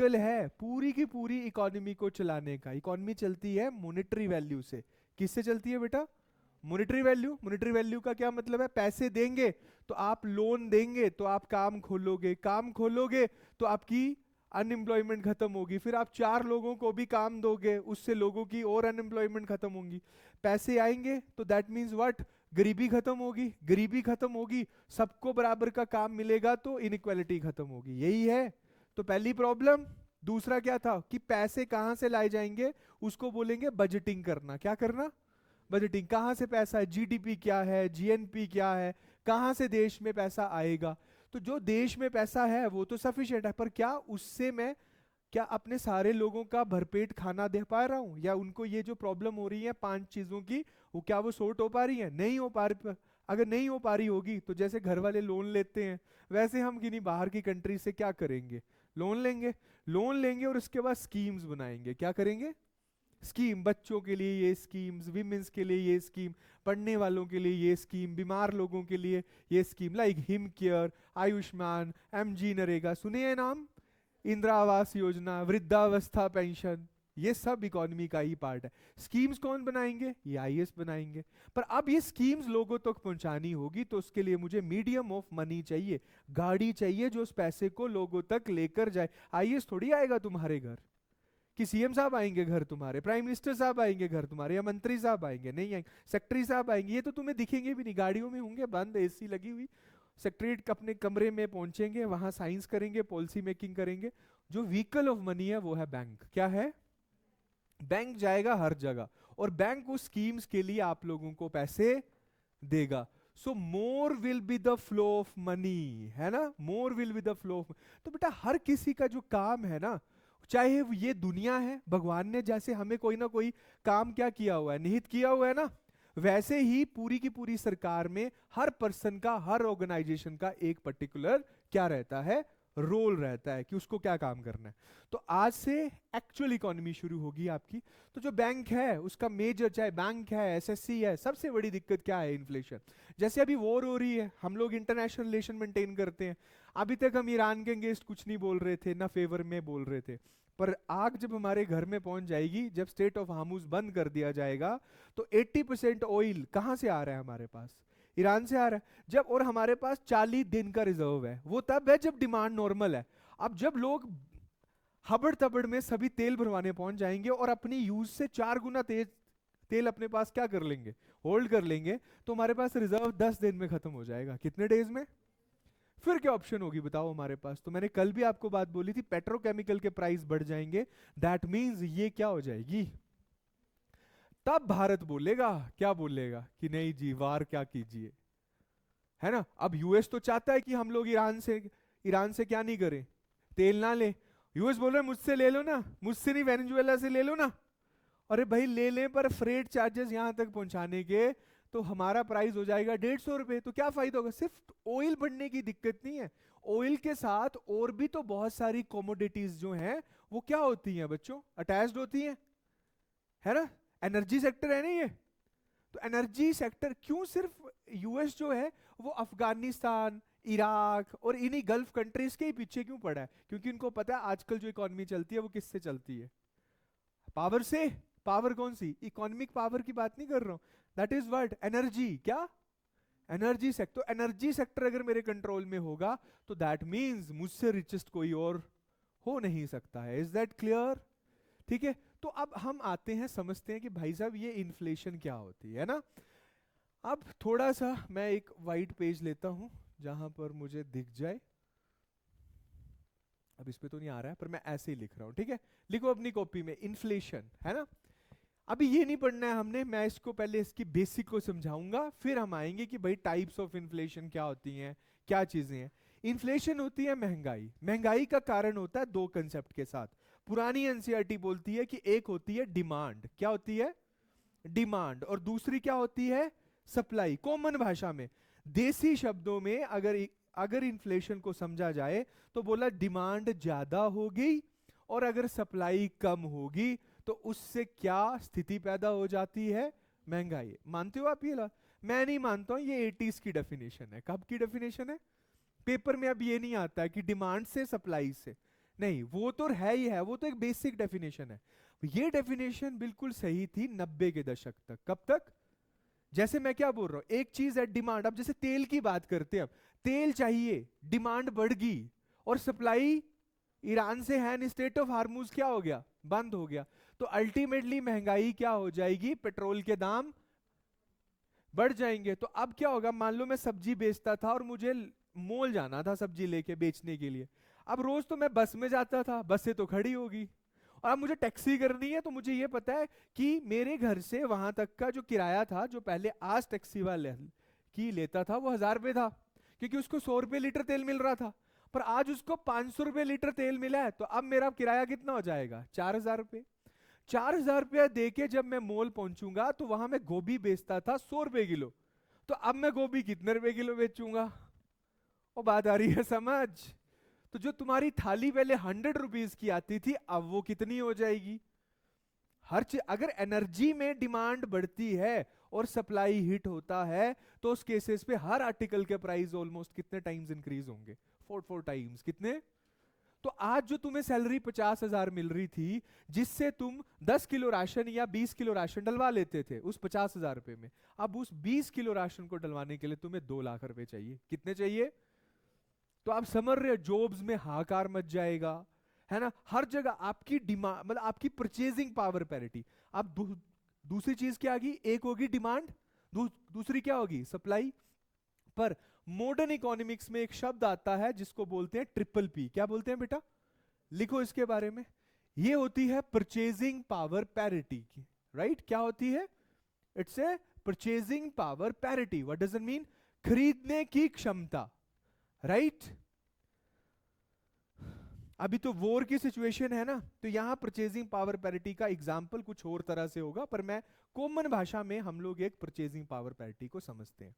Capital है पूरी की पूरी इकोनॉमी को चलाने का। इकोनॉमी चलती है मॉनेटरी वैल्यू से। किससे चलती है बेटा? Monetary value. मॉनेटरी वैल्यू का क्या मतलब है? पैसे देंगे तो आप लोन देंगे तो आप काम खोलोगे, काम खोलोगे तो आपकी अनएम्प्लॉयमेंट खत्म होगी, फिर आप चार लोगों को भी काम दोगे, उससे लोगों की और अनएम्प्लॉयमेंट खत्म होगी। पैसे आएंगे तो दैट मीन्स व्हाट? गरीबी खत्म होगी, गरीबी खत्म होगी, सबको बराबर का काम मिलेगा तो इनइक्वालिटी खत्म होगी। यही है तो पहली प्रॉब्लम। दूसरा क्या था कि पैसे कहां से लाए जाएंगे, उसको बोलेंगे बजटिंग करना। क्या करना? बजटिंग। कहां से पैसा है? जीडीपी क्या है, जीएनपी क्या है, कहां से देश में पैसा आएगा? तो जो देश में पैसा है वो तो सफिशिएंट है, पर क्या उससे मैं क्या अपने सारे लोगों का भरपेट खाना दे पा रहा हूं, या उनको ये जो प्रॉब्लम हो रही है पांच चीजों की, वो क्या वो सॉर्ट हो पा रही है? नहीं हो पा रही। अगर नहीं हो पा रही होगी तो जैसे घर वाले लोन लेते हैं, वैसे हम किन्हीं बाहर की कंट्री से क्या करेंगे? लोन लेंगे। लोन लेंगे और उसके बाद स्कीम्स बनाएंगे। क्या करेंगे? स्कीम। बच्चों के लिए ये स्कीम्स, विमेंस के लिए ये स्कीम, पढ़ने वालों के लिए ये स्कीम, बीमार लोगों के लिए ये scheme, like him care, Ayushman, MG NREGA, सुने हैं नाम? इंदिरा आवास योजना, वृद्धावस्था पेंशन, ये सब इकोनॉमी का ही पार्ट है। स्कीम्स कौन बनाएंगे? ये आईएएस बनाएंगे। पर अब ये स्कीम्स लोगों तक पहुंचानी होगी तो उसके लिए मुझे मीडियम ऑफ मनी चाहिए, गाड़ी चाहिए जो उस पैसे को लोगों तक लेकर जाए। आईएएस थोड़ी आएगा तुम्हारे घर, कि सीएम साहब आएंगे घर तुम्हारे, प्राइम मिनिस्टर साहब आएंगे घर तुम्हारे, या मंत्री साहब आएंगे? नहीं आएंगे। सेक्रेटरी साहब आएंगे, ये तो तुम्हें दिखेंगे भी नहीं, गाड़ियों में होंगे बंद, एसी लगी हुई। सेक्रेटरी अपने कमरे में पहुंचेंगे, वहां साइंस करेंगे, पॉलिसी मेकिंग करेंगे। जो व्हीकल ऑफ मनी है वो है बैंक। क्या है? बैंक जाएगा हर जगह, और बैंक उस स्कीम्स के लिए आप लोगों को पैसे देगा। So more will be the flow of money, है ना? More will be the flow of. तो बेटा हर किसी का जो काम है ना, चाहे वो ये दुनिया है, भगवान ने जैसे हमें कोई ना कोई काम क्या किया हुआ है, निहित किया हुआ है ना, वैसे ही पूरी की पूरी सरकार में हर पर्सन का, हर ऑर्गेनाइजेशन का एक पर्टिकुलर क्या रहता है? रोल रहता है कि उसको क्या काम करना है। तो आज से एक्चुअल इकोनॉमी शुरू होगी आपकी। तो जो बैंक है उसका मेजर, चाहे बैंक है, एसएससी है, सबसे बड़ी दिक्कत क्या है? इन्फ्लेशन। जैसे अभी वॉर हो रही है, हम लोग इंटरनेशनल रिलेशन मेंटेन करते हैं। अभी तक हम ईरान के अगेंस्ट कुछ नहीं बोल रहे थे, ना फेवर में बोल रहे थे। पर आग जब हमारे घर में पहुंच जाएगी, जब स्टेट ऑफ हार्मुज बंद कर दिया जाएगा, तो 80% ऑयल कहां से आ रहा है हमारे पास? ईरान से आ रहा है। जब और हमारे पास 40 दिन का रिजर्व है, वो तब है जब डिमांड नॉर्मल है। अब जब लोग हबड़ तबड़ में सभी तेल भरवाने पहुंच जाएंगे और अपनी यूज से 4 गुना तेज तेल अपने पास क्या कर लेंगे? होल्ड कर लेंगे। तो हमारे पास रिजर्व 10 दिन में खत्म हो जाएगा। कितने डेज में? फिर क्या ऑप्शन होगी बताओ हमारे पास? तो मैंने कल भी आपको बात बोली थी, पेट्रोकेमिकल के प्राइस बढ़ जाएंगे। दैट मींस ये क्या हो जाएगी? तब भारत बोलेगा, क्या बोलेगा कि नहीं जी वार क्या कीजिए, है ना? अब यूएस तो चाहता है कि हम लोग ईरान से क्या नहीं करें, तेल ना ले। यूएस बोल रहे मुझसे ले लो ना, मुझसे नहीं वेनेजुएला से ले लो ना। अरे भाई ले लें, पर फ्रेट चार्जेस यहां तक पहुंचाने के तो हमारा प्राइस हो जाएगा 150 रुपए। तो क्या फायदा होगा? सिर्फ ऑयल बढ़ने की दिक्कत नहीं है, ऑयल के साथ और भी तो बहुत सारी कॉमोडिटीज जो हैं वो क्या होती हैं बच्चों? अटैच्ड होती हैं, है ना? एनर्जी सेक्टर है ना ये। तो एनर्जी सेक्टर क्यों सिर्फ यूएस जो है वो अफगानिस्तान, इराक और इन्हीं गल्फ कंट्रीज के ही पीछे क्यों पड़ा है? क्योंकि उनको पता है आजकल जो इकोनॉमी चलती है वो किससे चलती है? पावर से। पावर कौन सी? इकोनॉमिक पावर की बात नहीं कर रहा हूं, दैट इज व्हाट? एनर्जी। क्या? Energy sector. तो एनर्जी सेक्टर अगर मेरे कंट्रोल में होगा तो दैट मींस मुझसे रिचेस्ट कोई और हो नहीं सकता है। Is that clear? ठीक है। तो अब हम आते हैं, समझते हैं कि भाई साहब ये इन्फ्लेशन क्या होती है ना। अब थोड़ा सा मैं एक वाइट पेज लेता हूं जहां पर मुझे दिख जाए। अब इस पे तो नहीं आ रहा है पर मैं ऐसे ही लिख रहा हूं, ठीक है? लिखो अपनी कॉपी में इन्फ्लेशन, है ना? अभी ये नहीं पढ़ना है हमने, मैं इसको पहले इसकी बेसिक को समझाऊंगा, फिर हम आएंगे कि भाई टाइप्स ऑफ इन्फ्लेशन क्या होती हैं, क्या चीजें हैं। इन्फ्लेशन होती है महंगाई। महंगाई का कारण होता है दो कंसेप्ट के साथ। पुरानी एनसीईआरटी बोलती है कि एक होती है डिमांड। क्या होती है? डिमांड। और दूसरी क्या होती है? सप्लाई। कॉमन भाषा में, देसी शब्दों में अगर अगर इन्फ्लेशन को समझा जाए तो बोला डिमांड ज्यादा होगी और अगर सप्लाई कम होगी तो उससे क्या स्थिति पैदा हो जाती है? महंगाई। मानते हो आप ये मैं नहीं मानता हूं, ये 80s की डेफिनेशन है। कब की डेफिनेशन है? पेपर में अब ये नहीं आता है कि डिमांड से, सप्लाई से। नहीं, वो तो है ही है, वो तो एक बेसिक डेफिनेशन है। ये डेफिनेशन बिल्कुल सही थी 90 के दशक तक। कब तक? जैसे मैं क्या बोल रहा हूं, एक चीज है डिमांड। अब जैसे तेल की बात करते हैं, अब तेल चाहिए, डिमांड बढ़ गई, और सप्लाई ईरान से है, स्टेट ऑफ हार्मूज क्या हो गया? बंद हो गया। तो अल्टीमेटली महंगाई क्या हो जाएगी? पेट्रोल के दाम बढ़ जाएंगे। तो अब क्या होगा? मान लो मैं सब्जी बेचता था और मुझे मॉल जाना था सब्जी लेके बेचने के लिए। अब रोज तो मैं बस में जाता था, बसें तो खड़ी होगी, और अब मुझे टैक्सी करनी है। तो मुझे ये पता है कि मेरे घर से वहां तक का जो किराया था, जो पहले आज टैक्सी वाले की लेता था, वो 1000 रुपये था, क्योंकि उसको 100 रुपये लीटर तेल मिल रहा था। पर आज उसको 500 रुपये लीटर तेल मिला है, तो अब मेरा किराया कितना हो जाएगा? 4000 रुपये। 4000 रुपया दे के जब मैं मॉल पहुंचूंगा, तो वहां मैं गोभी बेचता था 100 रुपए किलो, तो अब मैं गोभी कितने रुपए किलो बेचूंगा? और बात आ रही है समझ? तो जो तुम्हारी थाली पहले 100 रुपीज की आती थी, अब वो कितनी हो जाएगी? हर चीज, अगर एनर्जी में डिमांड बढ़ती है और सप्लाई हिट होता है, तो उस केसेस पे हर आर्टिकल के प्राइस ऑलमोस्ट कितने टाइम्स इंक्रीज होंगे? 4 टाइम्स। कितने? तो आज जो तुम्हें सैलरी 50,000 मिल रही थी, जिससे तुम 10 किलो राशन या 20 किलो राशन डलवा लेते थे उस 50,000 रुपए में, अब उस 20 किलो राशन को डलवाने के लिए तुम्हें 2 लाख रुपए चाहिए। कितने चाहिए? तो आप समझ रहे हो, जॉब्स में हाहाकार मच जाएगा, है ना? हर जगह आपकी डिमांड, मतलब आपकी परचेजिंग पावर पैरिटी। अब दूसरी चीज क्या आगी? एक होगी डिमांड, दूसरी क्या होगी? सप्लाई। पर मॉडर्न इकोनॉमिक्स में एक शब्द आता है जिसको बोलते हैं ट्रिपल पी। क्या बोलते हैं बेटा? लिखो इसके बारे में। ये होती है परचेजिंग पावर पैरिटी की, राइट? क्या होती है? It's a purchasing power parity. What does it mean? खरीदने की क्षमता, राइट? अभी तो वॉर की सिचुएशन है ना, तो यहां परचेजिंग पावर पैरिटी का एग्जांपल कुछ और तरह से होगा, पर मैं कॉमन भाषा में हम लोग एक परचेजिंग पावर पैरिटी को समझते हैं।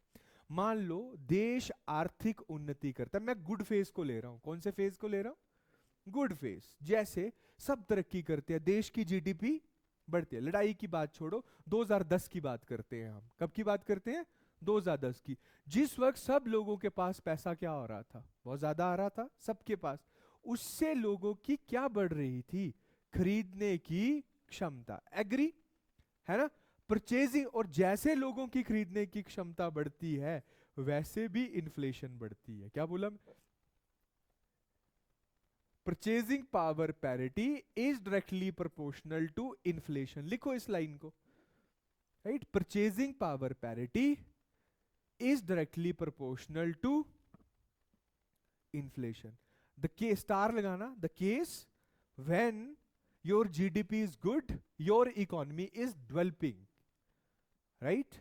मान लो देश आर्थिक उन्नति करता है, मैं गुड फेज को ले रहा हूं। कौन से फेज को ले रहा हूं? Good phase. जैसे सब तरक्की करते हैं, देश की जीडीपी बढ़ती है। लड़ाई की बात छोड़ो, 2010 की बात करते हैं हम। कब की बात करते हैं? 2010 की। जिस वक्त सब लोगों के पास पैसा क्या हो रहा था? बहुत ज्यादा आ रहा था सबके पास। उससे लोगों की क्या बढ़ रही थी? खरीदने की क्षमता। एग्री? है ना? परचेजिंग। और जैसे लोगों की खरीदने की क्षमता बढ़ती है, वैसे भी इन्फ्लेशन बढ़ती है। क्या बोला? Purchasing power parity is directly proportional to inflation. लिखो इस लाइन को, right? Purchasing power parity is directly proportional to inflation. The case, star लगाना, the case when your GDP is good, your economy is developing, right?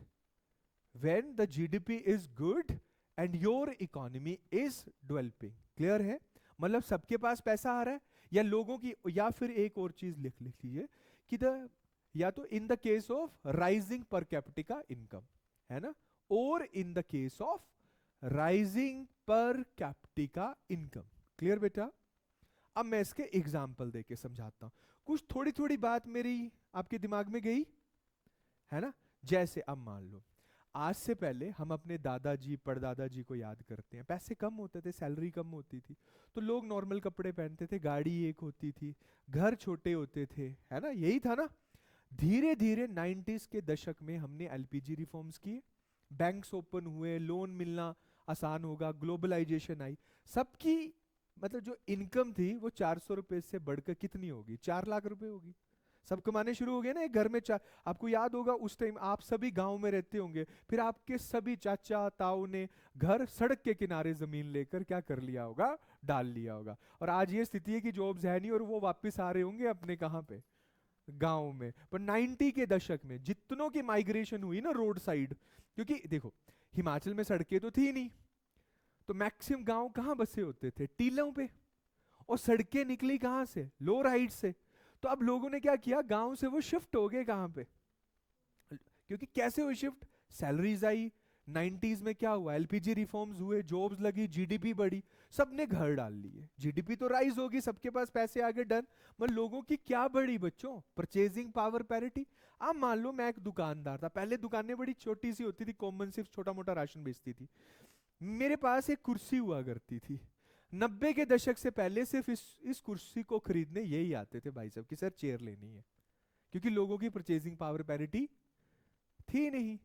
When the GDP is good and your economy is developing. Clear है? मतलब सबके पास पैसा आ रहा है, या लोगों की, या फिर एक और चीज लिख लीजिए कि द, या तो in the case of rising per capita income, है ना, और in the case of rising per capita income. Clear बेटा? अब मैं इसके एग्जाम्पल देके समझाता हूं। कुछ थोड़ी थोड़ी बात मेरी आपके दिमाग में गई, है ना? जैसे अब मान लो, आज से पहले हम अपने दादाजी परदादाजी को याद करते हैं, पैसे कम होते थे, सैलरी कम होती थी, तो लोग नॉर्मल कपड़े पहनते थे, गाड़ी एक होती थी, घर छोटे होते थे, है ना? यही था ना? धीरे धीरे 90s के दशक में हमने एलपीजी रिफॉर्म्स किए, बैंक्स ओपन हुए, लोन मिलना आसान होगा, ग्लोबलाइजेशन आई, सबकी मतलब जो इनकम थी वो 400 रुपए से बढ़कर कितनी होगी? 4 लाख रुपए होगी। सब कमाने शुरू हो गए ना एक घर में। आपको याद होगा उस टाइम आप सभी गांव में रहते होंगे, फिर आपके सभी चाचा ताऊ ने घर सड़क के किनारे जमीन लेकर क्या कर लिया होगा? डाल लिया होगा। और आज ये स्थिति है कि जॉब्स है नहीं और वो वापस आ रहे होंगे अपने कहां पे? गांव में। पर 90 के दशक में जितनों की माइग्रेशन हुई ना रोड साइड, क्योंकि देखो हिमाचल में सड़कें तो थी नहीं, तो मैक्सिमम गांव कहां बसे होते थे? टीलों पे। और सड़कें निकली कहां से? लोअर हाइट से। तो अब लोगों ने क्या किया? गांव से वो शिफ्ट हो गए कहां पे? क्योंकि कैसे हुई शिफ्ट? सैलरीज आई। 90s में क्या हुआ? एलपीजी रिफॉर्म्स हुए, जॉब्स लगी, जीडीपी बढ़ी, सबने घर डाल लिए, जीडीपी तो राइज होगी, सबके पास पैसे आगे, डन। मगर लोगों की क्या बढ़ी बच्चों? Purchasing power parity. अब मान लो मैं एक दुकानदार था, पहले दुकानें बड़ी छोटी सी होती थी, कॉमन सिर्फ छोटा मोटा राशन बेचती थी। मेरे पास एक कुर्सी हुआ करती थी, 90 के दशक से पहले सिर्फ इस कुर्सी को खरीदने यही आते थे भाई साहब कि सर चेयर लेनी है, क्योंकि लोगों की परचेजिंग पावर पैरिटी थी नहीं।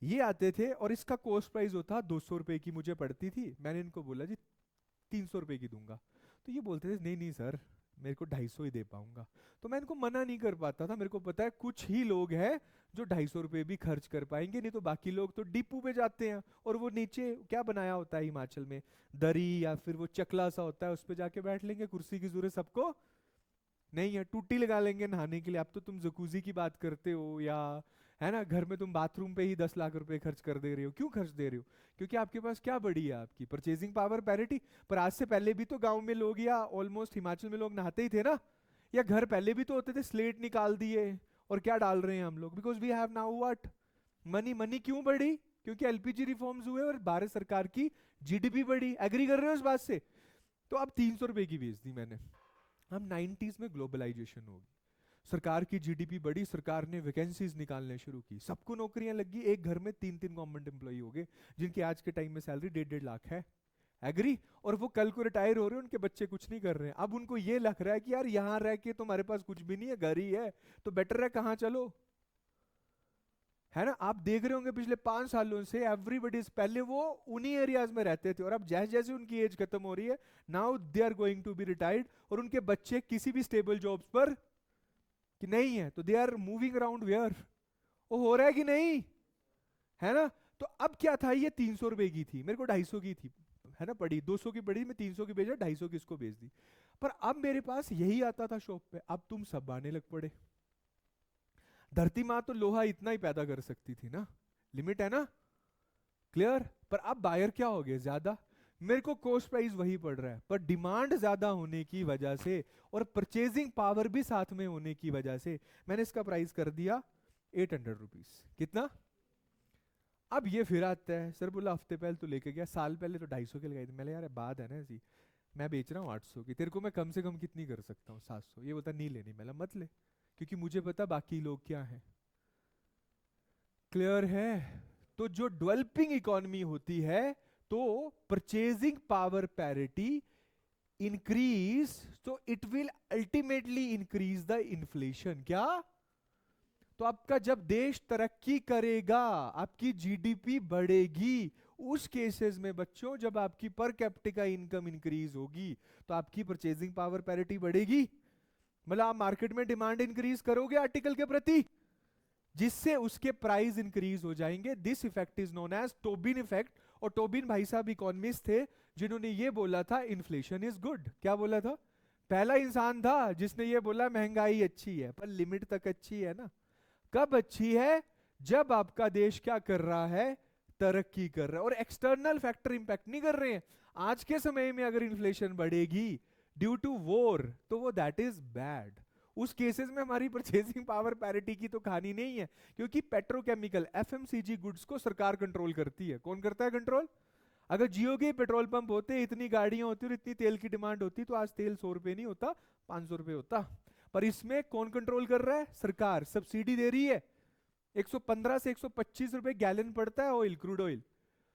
ये आते थे और इसका कॉस्ट प्राइस होता 200 रुपए की मुझे पड़ती थी, मैंने इनको बोला जी 300 रुपए की दूंगा, तो ये बोलते थे नहीं नहीं सर मेरे को 250 ही दे पाऊंगा। तो मैं इनको मना नहीं कर पाता था, मेरे को पता है कुछ ही लोग हैं जो 250 रुपए भी खर्च कर पाएंगे, नहीं तो बाकी लोग तो डिपू पे जाते हैं और वो नीचे क्या बनाया होता है हिमाचल में, दरी या फिर वो चकला सा होता है उस पे जाके बैठ लेंगे, कुर्सी की जरूरत सबको नहीं है, टूटी लगा लेंगे नहाने के लिए। अब तो तुम जकूजी की बात करते हो, या है ना घर में तुम बाथरूम पे ही 10 लाख रुपए खर्च कर दे रहे हो, क्यों खर्च दे रहे हो? क्योंकि आपके पास क्या बड़ी है, आपकी परचेजिंग पावर पैरिटी। पर आज से पहले भी तो गांव में लोग या ऑलमोस्ट हिमाचल में लोग नहाते ही थे ना, या घर पहले भी तो होते थे, स्लेट निकाल दिए और क्या डाल रहे हैं हम लोग, because we have now what money. Money क्यों बढ़ी? क्योंकि एलपीजी रिफॉर्म्स हुए और भारत सरकार की जीडीपी बढ़ी। एग्री कर रहे हो इस बात से? तो अब 300 रुपए की बेच दी मैंने। हम 90s में ग्लोबलाइजेशन होगी, सरकार की जीडीपी बढ़ी, सरकार ने वैकेंसीज निकालने शुरू की, सबको नौकरियां लगी, एक घर में 3 3 गवर्नमेंट एम्प्लॉई हो गए जिनकी आज के टाइम में सैलरी 1.5 1.5 लाख है। एग्री? और वो कल को रिटायर हो रहे हैं, उनके बच्चे कुछ नहीं कर रहे हैं। अब उनको ये लग रहा है कि यार यहाँ रह के तुम्हारे पास कुछ भी नहीं है, घर ही है, तो बेटर है कहाँ चलो, है ना? आप देख रहे होंगे पिछले 5 सालों से एवरीबडी, पहले वो उन्हीं एरियाज में रहते थे और अब जैसे जैसे उनकी एज खत्म हो रही है, now they are going to be retired, और उनके बच्चे किसी भी स्टेबल जॉब्स पर कि नहीं है, तो they are moving around where. वो हो रहा है कि नहीं, है ना? तो अब क्या था, ये 300 रुपए की थी, मेरे को 250 की थी, है ना, पड़ी 200 की पड़ी, मैं 300 की बेचा, 250 की इसको बेच दी। पर अब मेरे पास यही आता था शॉप पे, अब तुम सब आने लग पड़े। धरती माँ तो लोहा इतना ही पैदा कर सकती थी ना, लिमिट है ना, क्लियर? पर अब बायर क्या हो गए ज्यादा, मेरे को कॉस्ट प्राइस वही पड़ रहा है, पर डिमांड ज्यादा होने की वजह से और परचेजिंग पावर भी साथ में होने की वजह से मैंने इसका प्राइस कर दिया 800 रुपीज। कितना? अब ये फिर आता है, सर बोला हफ्ते पहले तो लेके गया, साल पहले तो 250 के लगाई थी। मैंने यार बात है ना ऐसी, मैं बेच रहा हूँ 800 की, तेरे को मैं कम से कम कितनी कर सकता हूँ, 700। ये बोलता नहीं लेनी, मैंने मत ले, क्योंकि मुझे पता बाकी लोग क्या है। क्लियर है? तो जो डेवलपिंग इकोनॉमी होती है, तो परचेजिंग पावर पैरिटी इंक्रीज, तो it will ultimately increase the inflation. क्या? तो आपका जब देश तरक्की करेगा, आपकी जीडीपी बढ़ेगी, उस केसेस में बच्चों जब आपकी पर कैपिटा इनकम इंक्रीज होगी तो आपकी परचेजिंग पावर पैरिटी बढ़ेगी। मतलब आप मार्केट में डिमांड इंक्रीज करोगे आर्टिकल के प्रति, जिससे उसके प्राइस इंक्रीज हो जाएंगे। This effect is known as Tobin effect. और टोबिन भाई साहब इकोनॉमिस्ट थे जिन्होंने ये बोला था इन्फ्लेशन इज गुड। क्या बोला था? पहला इंसान था जिसने ये बोला महंगाई अच्छी है, पर लिमिट तक अच्छी है ना। कब अच्छी है? जब आपका देश क्या कर रहा है, तरक्की कर रहा है और एक्सटर्नल फैक्टर इंपैक्ट नहीं कर रहे हैं। आज के समय में अगर इन्फ्लेशन बढ़ेगी ड्यू टू वॉर, तो वो दैट इज बैड। उस केसेस में हमारी परचेजिंग पावर पैरिटी की तो कहानी नहीं है, क्योंकि पेट्रोकेमिकल एफएमसीजी गुड्स को सरकार कंट्रोल करती है। कौन करता है कंट्रोल? अगर जियो के पेट्रोल पंप होते, इतनी गाड़ियां होती और इतनी तेल की डिमांड होती, तो आज तेल 100 रुपए नहीं होता, 500 रुपए होता। पर इसमें कौन कंट्रोल कर रहा है? सरकार सब्सिडी दे रही है। 115 से 125 रुपए गैलन पड़ता है ऑयल, क्रूड ऑयल,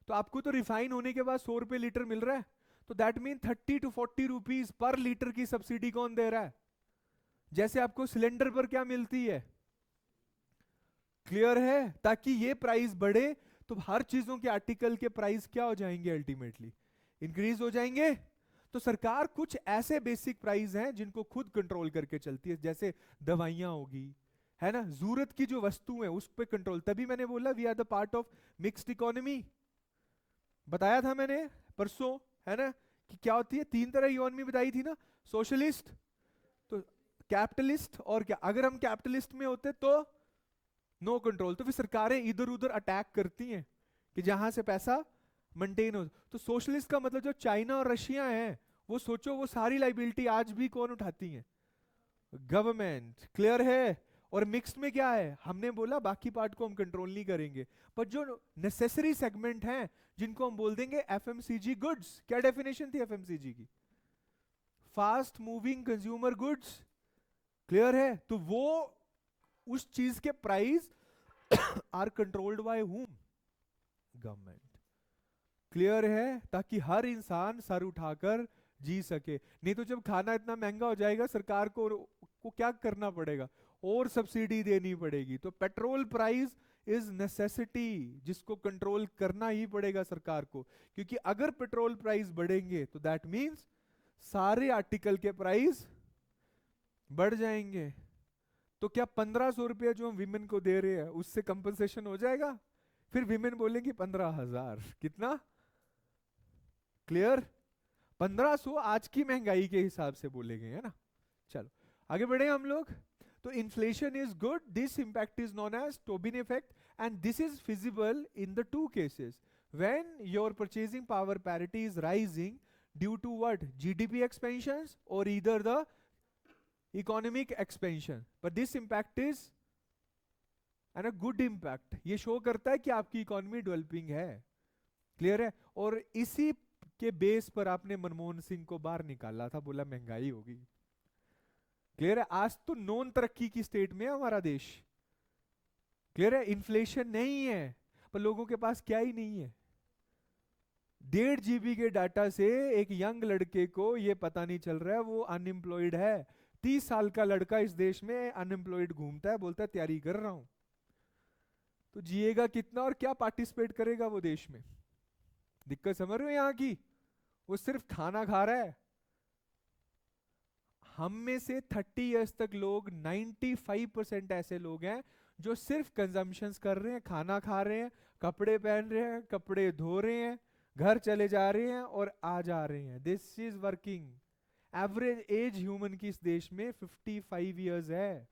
तो आपको तो रिफाइन होने के बाद 100 रुपए लीटर मिल रहा है। तो that mean 30 to 40 rupees per litre की सब्सिडी कौन दे रहा है? जैसे आपको सिलेंडर पर क्या मिलती है। क्लियर है? ताकि ये प्राइस बढ़े तो हर चीजों के आर्टिकल के प्राइस क्या हो जाएंगे, अल्टीमेटली इंक्रीज हो जाएंगे। तो सरकार कुछ ऐसे बेसिक प्राइस हैं जिनको खुद कंट्रोल करके चलती है, जैसे दवाइयां होगी, है ना, जरूरत की जो वस्तु है उस पर कंट्रोल। तभी मैंने बोला we are the part of mixed economy. बताया था मैंने परसों, है ना, कि क्या होती है, 3 तरह की इकोनॉमी बताई थी ना, सोशलिस्ट, तो कैपिटलिस्ट, और क्या? अगर हम कैपिटलिस्ट में होते तो नो कंट्रोल, तो फिर सरकारें इधर उधर अटैक करती हैं कि जहां से पैसा मेंटेन हो। तो सोशलिस्ट का मतलब जो चाइना और रशिया है, वो सोचो वो सारी लाइबिलिटी आज भी कौन उठाती है? गवर्नमेंट। क्लियर है? और मिक्स्ड में क्या है, हमने बोला बाकी पार्ट को हम कंट्रोल नहीं करेंगे, पर जो नेसेसरी सेगमेंट हैं जिनको हम बोल देंगे एफएमसीजी गुड्स। क्या डेफिनेशन थी एफएमसीजी की? Fast moving consumer goods. Clear है? तो वो उस चीज के price are controlled by whom? Government. Clear है? ताकि हर इंसान सर उठाकर जी सके। नहीं तो जब खाना इतना महंगा हो जाएगा सरकार को क्या करना पड़ेगा, और सब्सिडी देनी पड़ेगी। तो पेट्रोल प्राइस इज नेसेसिटी, जिसको कंट्रोल करना ही पड़ेगा सरकार को, क्योंकि अगर पेट्रोल प्राइस बढ़ेंगे तो दैट मींस सारे आर्टिकल के प्राइस बढ़ जाएंगे। तो क्या 1500 रुपया जो हम विमेन को दे रहे हैं उससे कंपनसेशन हो जाएगा? फिर विमेन बोलेंगे 15,000 कितना? क्लियर? 1500 आज की महंगाई के हिसाब से बोलेंगे, है ना। चलो आगे बढ़े हम लोग। तो inflation is good, this impact is known as Tobin effect, and this is feasible in the two cases when your purchasing power parity is rising due to what, GDP expansion और either the economic expansion. But this impact is an a good impact, ये show करता है कि आपकी economy developing है। Clear है? और इसी के बेस पर आपने मनमोहन सिंह को बाहर निकाला था, बोला महंगाई होगी। क्लियर है? आज तो नॉन तरक्की की स्टेट में है हमारा देश। क्लियर है? इन्फ्लेशन नहीं है, पर लोगों के पास क्या ही नहीं है। 1.5 GB के डाटा से एक यंग लड़के को ये पता नहीं चल रहा है वो अनएम्प्लॉयड है। 30 साल का लड़का इस देश में अनएम्प्लॉयड घूमता है, बोलता है तैयारी कर रहा हूं। तो जिएगा कितना और क्या पार्टिसिपेट करेगा वो देश में? दिक्कत समझ रहे हो यहां की? वो सिर्फ खाना खा रहा है। हम में से 30 इयर्स तक लोग 95% ऐसे लोग हैं जो सिर्फ कंजम्पशंस कर रहे हैं, खाना खा रहे हैं, कपड़े पहन रहे हैं, कपड़े धो रहे हैं, घर चले जा रहे हैं और आ जा रहे हैं। This is working. Average age human की इस देश में 55 इयर्स है।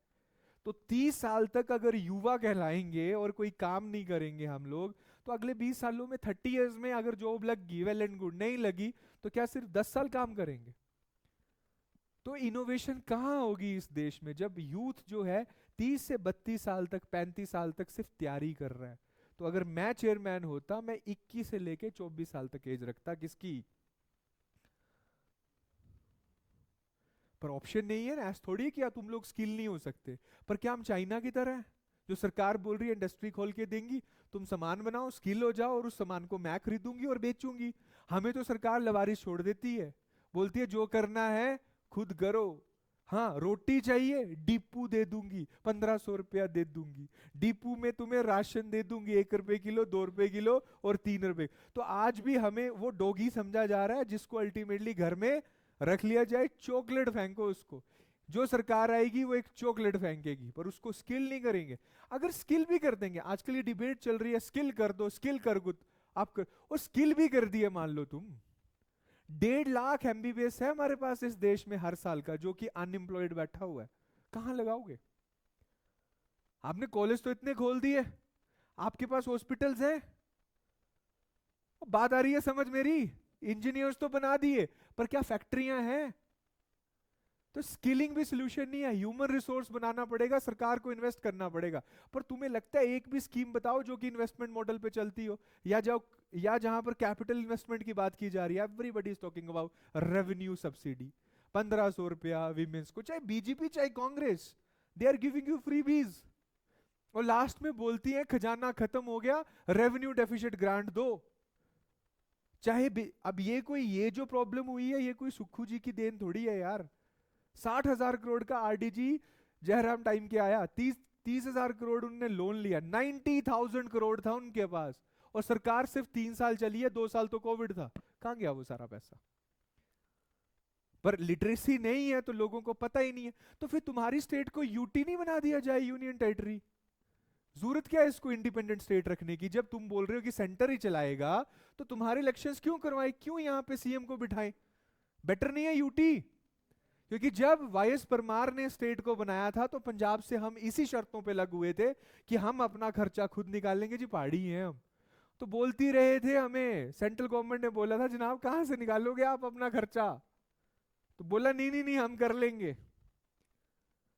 तो 30 साल तक अगर युवा कहलाएंगे और कोई काम नहीं करेंगे हम लोग, तो अगले 20 सालों में 30 इयर्स में अगर जॉब लग गई वेल एंड गुड, नहीं लगी तो क्या सिर्फ 10 साल काम करेंगे? तो इनोवेशन कहां होगी इस देश में जब यूथ जो है 30 से 32 साल तक 35 साल तक सिर्फ तैयारी कर रहा है? तो अगर मैं चेयरमैन होता, मैं 21 से लेके 24 साल तक एज रखता। किसकी? पर ऑप्शन नहीं है ना, ऐसा थोड़ी है कि तुम लोग स्किल नहीं हो सकते। पर क्या हम चाइना की तरह है जो सरकार बोल रही है इंडस्ट्री खोल के देंगी, तुम सामान बनाओ, स्किल हो जाओ और उस सामान को मैं खरीदूंगी और बेचूंगी? हमें तो सरकार लवारिस छोड़ देती है, बोलती है जो करना है खुद करो। हाँ, रोटी चाहिए डिपू दे दूंगी, 1500 रुपया दे दूंगी, डिपू में तुम्हें राशन दे दूंगी, 1 रुपए किलो, 2 रुपए किलो और 3 रुपए। तो आज भी हमें वो डोगी समझा जा रहा है जिसको अल्टीमेटली घर में रख लिया जाए, चॉकलेट फेंको उसको। जो सरकार आएगी वो एक चॉकलेट फेंकेगी, पर उसको स्किल नहीं करेंगे। अगर स्किल भी कर देंगे, आजकल ये डिबेट चल रही है स्किल कर दो, स्किल कर गुद, आप कर, और स्किल भी कर दिए मान लो तुम, 1.5 लाख MBBS है हमारे पास इस देश में हर साल का, जो कि अनएम्प्लॉयड बैठा हुआ है। कहां लगाओगे? आपने कॉलेज तो इतने खोल दिए, आपके पास हॉस्पिटल्स हैं, बात आ रही है समझ मेरी? इंजीनियर्स तो बना दिए, पर क्या फैक्ट्रियां हैं? तो स्किलिंग भी सोल्यूशन नहीं है, ह्यूमन रिसोर्स बनाना पड़ेगा, सरकार को इन्वेस्ट करना पड़ेगा। पर तुम्हें लगता है एक भी स्कीम बताओ जो कि इन्वेस्टमेंट मॉडल पे चलती हो, या जहां पर कैपिटल इन्वेस्टमेंट की बात की जा रही है। Everybody is talking about revenue subsidy, 1500 रुपया विमेंस को, चाहे बीजेपी चाहे Congress, they are giving you freebies. और लास्ट में बोलती है खजाना खत्म हो गया, रेवेन्यू डेफिसिट ग्रांट दो। अब ये जो प्रॉब्लम हुई है ये कोई सुक्खू जी की देन थोड़ी है यार। 60,000 करोड़ का आरडीजी जयराम टाइम के आया, 30,000 करोड़ उन्होंने लोन लिया, 90,000 करोड़ था उनके पास, और सरकार सिर्फ 3 साल चली है, 2 साल तो कोविड था। कहां गया वो सारा पैसा? पर लिटरेसी नहीं है तो लोगों को पता ही नहीं है। तो फिर तुम्हारी स्टेट को यूटी नहीं बना दिया जाए, यूनियन टेरिटरी? जरूरत क्या है इसको इंडिपेंडेंट स्टेट रखने की? जब तुम बोल रहे हो कि सेंटर ही चलाएगा, तो तुम्हारे इलेक्शंस क्यों करवाए, क्यों यहां पे सीएम को बिठाए? बेटर नहीं है यूटी? क्योंकि जब वाईएस परमार ने स्टेट को बनाया था तो पंजाब से हम इसी शर्तों पे लग हुए थे कि हम अपना खर्चा खुद निकालेंगे, जी पहाड़ी हैं हम। तो बोलती रहे थे हमें, सेंट्रल गवर्नमेंट ने बोला था जनाब कहां से निकालोगे आप अपना खर्चा? तो बोला नहीं नहीं नहीं हम कर लेंगे।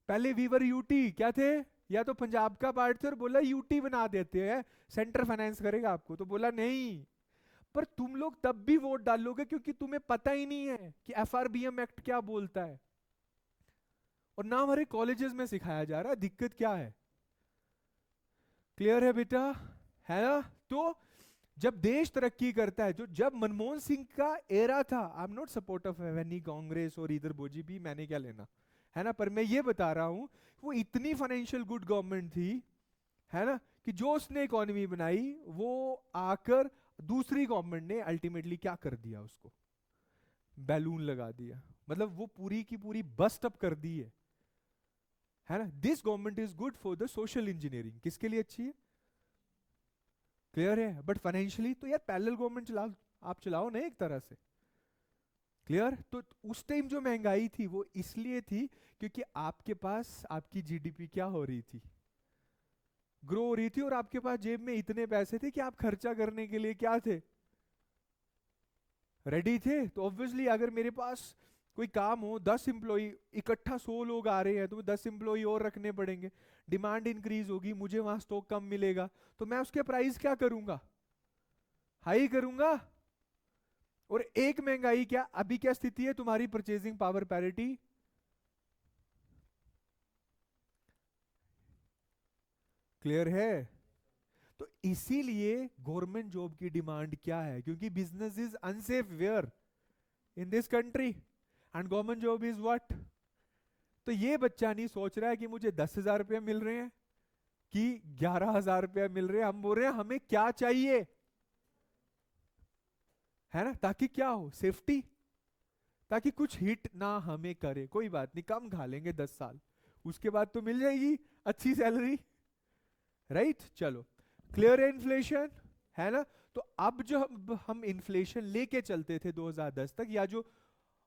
पहले वीवर यूटी क्या थे, या तो पंजाब का पार्ट थे, और बोला यूटी बना देते हैं, सेंटर फाइनेंस करेगा आपको। तो बोला नहीं। पर तुम लोग तब भी वोट डालोगे क्योंकि तुम्हें पता ही नहीं है कि एफआरबीएम एक्ट क्या बोलता है, और ना हमारे कॉलेजेस में सिखाया जा रहा है। दिक्कत क्या है? क्लियर है बेटा? है ना? तो जब देश तरक्की करता है, जो जब मनमोहन सिंह का एरा था, I am not support of any Congress और इधर बीजेपी, मैंने क्या लेना, है ना, पर मैं ये बता रहा हूं वो इतनी फाइनेंशियल गुड गवर्नमेंट थी, है ना, कि जो उसने इकोनॉमी बनाई वो आकर दूसरी गवर्नमेंट ने अल्टीमेटली क्या कर दिया, उसको बैलून लगा दिया, मतलब वो पूरी की पूरी बस्ट अप कर दी है ना। This government is good for the social engineering, किसके लिए अच्छी है, क्लियर है, बट फाइनेंशियली तो यार पैरेलल गवर्नमेंट चला, आप चलाओ ना एक तरह से, क्लियर। तो उस टाइम जो महंगाई थी वो इसलिए थी क्योंकि आपके पास आपकी जीडीपी क्या हो रही थी, ग्रो हो रही थी, और आपके पास जेब में इतने पैसे थे कि आप खर्चा करने के लिए क्या थे, रेडी थे। तो ऑब्वियसली अगर मेरे पास कोई काम हो, 10 एम्प्लॉय इकट्ठा 100 लोग आ रहे हैं, तो 10 एम्प्लॉय और रखने पड़ेंगे, डिमांड इंक्रीज होगी, मुझे वहां स्टॉक कम मिलेगा, तो मैं उसके प्राइस क्या करूंगा, हाई करूंगा। और एक महंगाई क्या, अभी क्या स्थिति है तुम्हारी, परचेजिंग पावर पैरिटी, क्लियर है। तो इसीलिए गवर्नमेंट जॉब की डिमांड क्या है, क्योंकि business is unsafe where in this country, and government job is what. तो ये बच्चा नहीं सोच रहा है कि मुझे 10,000 रुपये मिल रहे हैं कि 11,000 रुपये मिल रहे हैं, हम बोल रहे हैं हमें क्या चाहिए, है ना, ताकि क्या हो, सेफ्टी, ताकि कुछ हिट ना हमें करे, कोई बात नहीं, कम खा लेंगे 10 साल, उसके बाद तो मिल जाएगी अच्छी सैलरी, राइट। चलो, क्लियर है इन्फ्लेशन, है ना। तो अब जो हम इन्फ्लेशन लेके चलते थे 2010 तक, या जो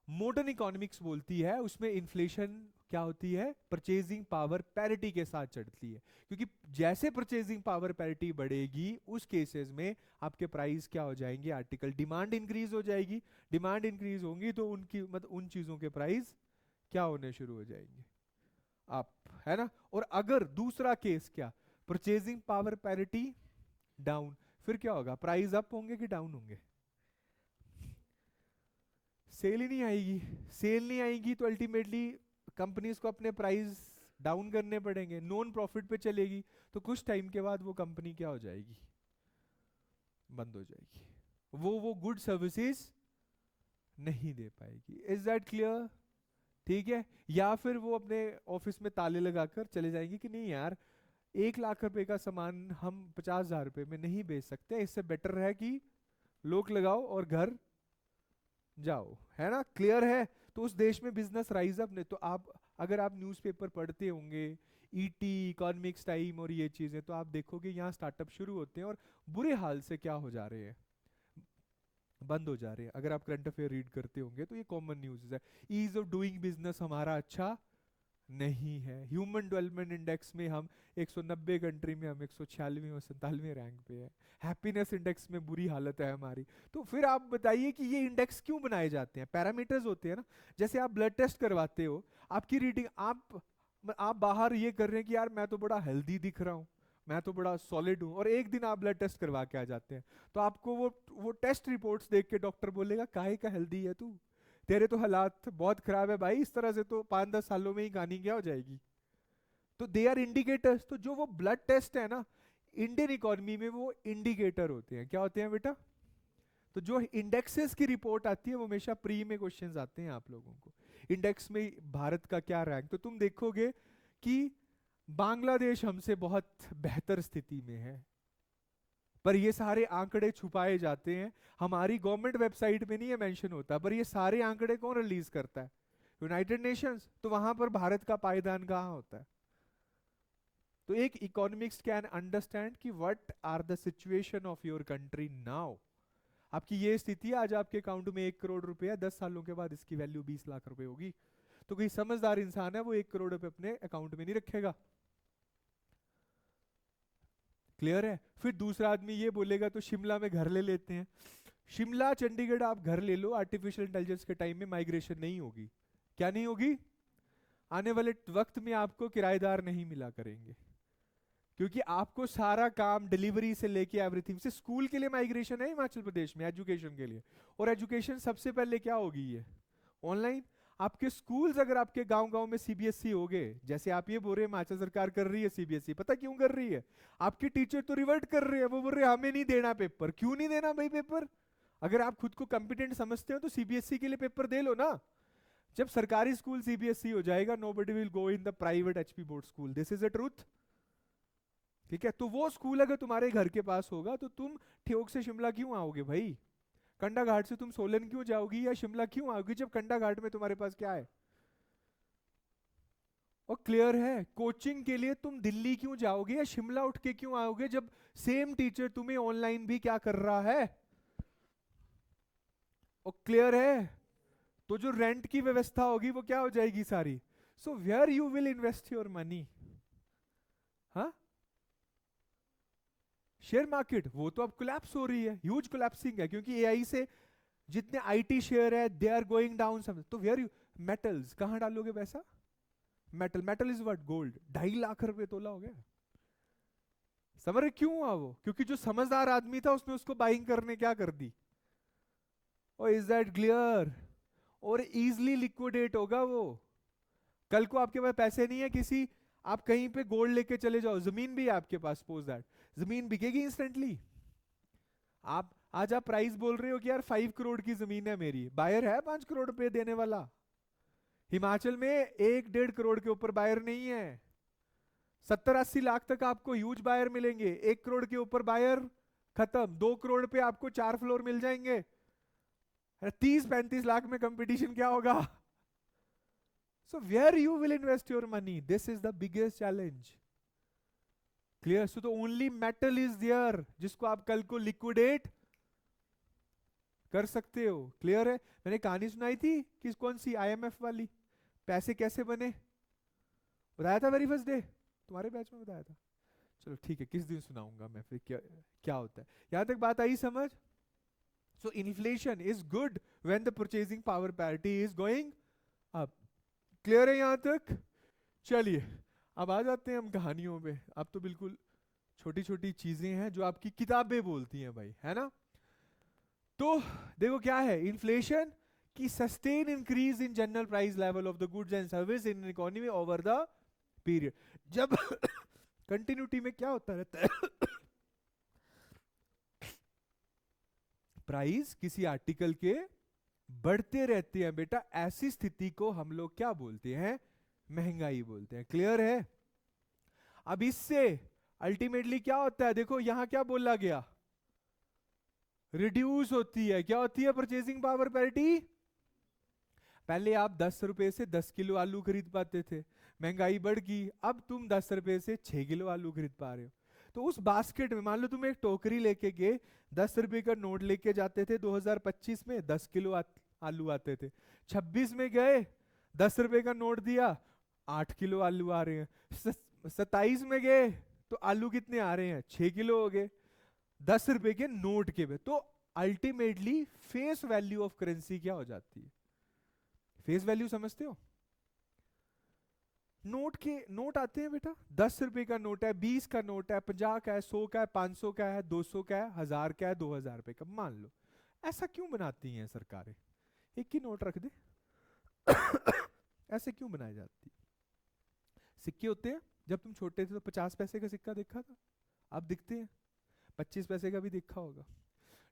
मॉडर्न इकोनॉमिक्स बोलती है, उसमें इन्फ्लेशन क्या होती है, परचेजिंग पावर पैरिटी के साथ चढ़ती है, क्योंकि जैसे परचेजिंग पावर पैरिटी बढ़ेगी उस केसेस में आपके प्राइस क्या हो जाएंगे, आर्टिकल डिमांड इंक्रीज हो जाएगी, डिमांड इंक्रीज होंगी तो उनकी मतलब उन चीजों के प्राइस क्या होने शुरू हो जाएंगे, अप, है ना। और अगर दूसरा केस क्या, परचेजिंग पावर पैरिटी डाउन, फिर क्या होगा, प्राइस अप होंगे कि डाउन होंगे, सेल ही नहीं आएगी, सेल नहीं आएगी तो अल्टीमेटली कंपनीज को अपने प्राइस डाउन करने पड़ेंगे, नॉन प्रॉफिट पे चलेगी, तो कुछ टाइम के बाद वो कंपनी क्या हो जाएगी, बंद हो जाएगी, वो गुड सर्विसेज नहीं दे पाएगी। इज दैट क्लियर, ठीक है। या फिर वो अपने ऑफिस में ताले लगाकर चले जाएंगे कि नहीं यार, 1 लाख रुपए का सामान हम 50,000 रुपए में नहीं बेच सकते, इससे बेटर है कि लोग लगाओ और घर जाओ, है ना, क्लियर है। तो उस देश में बिजनेस राइज अप नहीं, तो आप अगर आप न्यूज़पेपर पढ़ते होंगे, ईटी, इकोनॉमिक्स टाइम और ये चीजें, तो आप देखोगे यहाँ स्टार्टअप शुरू होते हैं और बुरे हाल से क्या हो जा रहे हैं, बंद हो जा रहे हैं। अगर आप करंट अफेयर रीड करते होंगे तो ये कॉमन न्यूज़ है। ईज ऑफ डूइंग बिजनेस हमारा अच्छा नहीं है, ह्यूमन डेवलपमेंट इंडेक्स में हम 190 कंट्री में हम 146वें और 97वें रैंक पे है, हैप्पीनेस इंडेक्स में बुरी हालत है हमारी। तो फिर आप बताइए कि ये इंडेक्स क्यों बनाए जाते हैं, पैरामीटर्स होते हैं ना, जैसे आप ब्लड टेस्ट करवाते हो, आपकी रीडिंग आप बाहर ये कर रहे हैं कि यार मैं तो बड़ा हेल्दी दिख रहा हूँ, मैं तो बड़ा सॉलिड हूँ, और एक दिन आप ब्लड टेस्ट करवा के आ जाते हैं, तो आपको वो टेस्ट रिपोर्ट्स देख के डॉक्टर बोलेगा काहे का हेल्दी है तू, तेरे तो हालात बहुत खराब है भाई, इस तरह से तो 5-10 सालों में ही कहानी क्या हो जाएगी। तो दे आर इंडिकेटर्स, तो जो वो ब्लड टेस्ट है ना, इंडियन इकोनॉमी में वो इंडिकेटर होते हैं, क्या होते हैं बेटा, तो जो इंडेक्सेस की रिपोर्ट आती है वो हमेशा प्री में क्वेश्चंस आते हैं आप लोगों को, इंडेक्स में भारत का क्या रैंक, तो तुम देखोगे कि बांग्लादेश हमसे बहुत बेहतर स्थिति में है, पर ये सारे आंकड़े छुपाए जाते हैं, हमारी गवर्नमेंट वेबसाइट पे नहीं ये मेंशन होता, पर ये सारे आंकड़े कौन रिलीज करता है, यूनाइटेड नेशंस, तो वहां पर भारत का पायदान कहां होता है। तो एक इकोनॉमिक्स कैन अंडरस्टैंड कि what are the situation of your country now, आपकी ये स्थिति है, आज आपके अकाउंट में 1 करोड़ रुपए है, 10 सालों के बाद इसकी वैल्यू 20 लाख रुपए होगी, तो कोई समझदार इंसान है वो 1 करोड़ रुपए अपने अकाउंट में नहीं रखेगा, क्लियर है। फिर दूसरा आदमी ये बोलेगा तो शिमला में घर ले लेते हैं, शिमला चंडीगढ़ आप घर ले लो, आर्टिफिशियल इंटेलिजेंस के टाइम में माइग्रेशन नहीं होगी, क्या नहीं होगी, आने वाले वक्त में आपको किराएदार नहीं मिला करेंगे, क्योंकि आपको सारा काम डिलीवरी से लेके एवरीथिंग से, स्कूल के लिए माइग्रेशन है हिमाचल प्रदेश में एजुकेशन के लिए, और एजुकेशन सबसे पहले क्या होगी, ये ऑनलाइन। आपके स्कूल्स अगर आपके गांव गांव में सीबीएसई हो गए, जैसे आप ये बोल रहे हैं हिमाचल सरकार कर रही है सीबीएसई, पता क्यों कर रही है? आपके टीचर तो रिवर्ट कर रहे हैं, वो बोल रहे हैं हमें नहीं देना पेपर। क्यों नहीं देना भाई पेपर? अगर आप खुद को कॉम्पिटेंट समझते हो तो सीबीएसई के लिए पेपर दे लो ना। जब सरकारी स्कूल सीबीएसई हो जाएगा, nobody will go in the private HP board school, this is a truth. ठीक है, तो वो स्कूल अगर तुम्हारे घर के पास होगा तो तुम ठियोग से शिमला क्यों आओगे भाई? कंडा घाट से तुम सोलन क्यों जाओगी या शिमला क्यों आओगी जब कंडा घाट में तुम्हारे पास क्या है? और क्लियर है, कोचिंग के लिए तुम दिल्ली क्यों जाओगे या शिमला उठ के क्यों आओगे जब सेम टीचर तुम्हें ऑनलाइन भी क्या कर रहा है? और क्लियर है, तो जो रेंट की व्यवस्था होगी वो क्या हो जाएगी सारी? So where you will invest your money? हाँ, शेयर मार्केट वो तो अब कोलैप्स हो रही है, ह्यूज कोलैप्सिंग है, क्योंकि एआई से जितने आईटी शेयर है दे आर गोइंग डाउन सब। तो वेयर यू, मेटल्स कहां डालोगे पैसा? Metal, metal is what? Gold. 2.5 lakh रुपए तोला हो गया। समझ रहे क्यों हुआ वो? क्योंकि जो समझदार आदमी था उसने उसको बाइंग करने क्या कर दी। और इज दैट क्लियर? और इजीली लिक्विडेट होगा वो। कल को आपके पास पैसे नहीं है किसी, आप कहीं पे गोल्ड लेके चले जाओ, जमीन भी है आपके पास, सपोज दैट, जमीन बिकेगी इंस्टेंटली। आप आज आप प्राइस बोल रहे हो कि यार 5 करोड़ की जमीन है मेरी, बायर है 5 करोड़ रुपए देने वाला? हिमाचल में 1-1.5 करोड़ के ऊपर बायर नहीं है। 70-80 लाख तक आपको ह्यूज बायर मिलेंगे, 1 करोड़ के ऊपर बायर खत्म। 2 करोड़ पे आपको 4 फ्लोर मिल जाएंगे। 30-35 लाख में कंपटीशन क्या होगा? So where you will invest your money? This is the biggest challenge. Clear? So the only metal is there जिसको आप कल को liquidate कर सकते हो। क्लियर है? मैंने कहानी सुनाई थी किस, कौन सी, आईएमएफ वाली, पैसे कैसे बने, बताया था वेरी फर्स्ट डे, तुम्हारे बैच में बताया था। चलो ठीक है, किस दिन सुनाऊंगा मैं फिर क्या क्या होता है। यहां तक बात आई समझ? सो inflation is good when the purchasing power parity is going up. Clear है यहां तक? चलिए अब आ जाते हैं हम कहानियों पे। अब तो बिल्कुल छोटी छोटी चीजें हैं जो आपकी किताबें बोलती हैं भाई, है ना? तो देखो क्या है, इन्फ्लेशन की sustain increase in general price level of the goods and service in economy over the period. जब कंटिन्यूटी में क्या होता रहता है प्राइस किसी आर्टिकल के बढ़ते रहते हैं बेटा, ऐसी स्थिति को हम लोग क्या बोलते हैं? महंगाई बोलते हैं। क्लियर है? अब इससे अल्टीमेटली क्या होता है, देखो यहां क्या बोला गया, रिड्यूस होती है। क्या होती है? Purchasing power parity. पहले आप 10 रुपए से 10 किलो आलू खरीद पाते थे, महंगाई बढ़ गई, अब तुम 10 रुपए से 6 किलो आलू खरीद पा रहे हो। तो उस बास्केट में मान लो तुम एक टोकरी लेके गए, 10 रुपए का नोट लेके जाते थे 2025 में, 10 किलो आलू आते थे। 26 में गए, 10 रुपए का नोट दिया, 8 किलो आलू आ रहे हैं। 27 में गए तो आलू कितने आ रहे हैं? 6 किलो हो गए, 10 रुपए के नोट के पे। तो ultimately face value of currency क्या हो जाती है? फेस वैल्यू समझते हो? नोट के नोट आते हैं बेटा, 10 रुपए का नोट है, 20 का नोट है, 50 का है, 100 का है, 500 का है, 200 का है, 1000 का है, 2000 रुपए का मान लो। ऐसा क्यों बनाती हैं सरकारें? एक ही नोट रख दे ऐसे क्यों बनाई जाती? सिक्के होते हैं, जब तुम छोटे थे तो 50 पैसे का सिक्का देखा था, अब दिखते हैं, 25 पैसे का भी देखा होगा।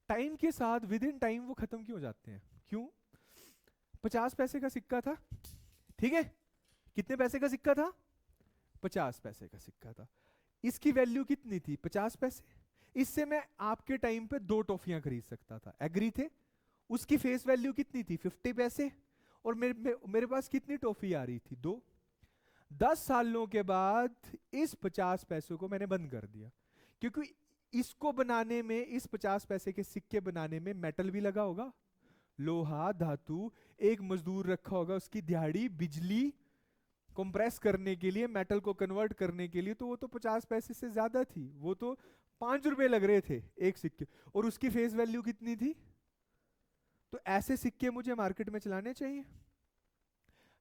टाइम के साथ विद इन टाइम वो खत्म क्यों हो जाते हैं? क्यों? 50 पैसे का सिक्का था, ठीक है, कितने पैसे का सिक्का था? 50 पैसे का सिक्का था, इसकी वैल्यू कितनी थी? 50 पैसे। इससे मैं आपके टाइम पे 2 टॉफियां खरीद सकता था, एग्री थे? उसकी फेस वैल्यू कितनी थी? 50 पैसे। और मेरे पास कितनी टॉफी आ रही थी? 2। 10 सालों के बाद इस 50 पैसों को मैंने बंद कर दिया, क्योंकि इसको बनाने में, इस 50 पैसे के सिक्के बनाने में मेटल भी लगा होगा, लोहा, धातु, एक मजदूर रखा होगा, उसकी दिहाड़ी, बिजली, कंप्रेस करने के लिए, मेटल को कन्वर्ट करने के लिए, तो वो तो 50 पैसे से ज्यादा थी, वो तो 5 रुपए लग रहे थे एक सिक्के, और उसकी फेस वैल्यू कितनी थी? तो ऐसे सिक्के मुझे मार्केट में चलाने चाहिए।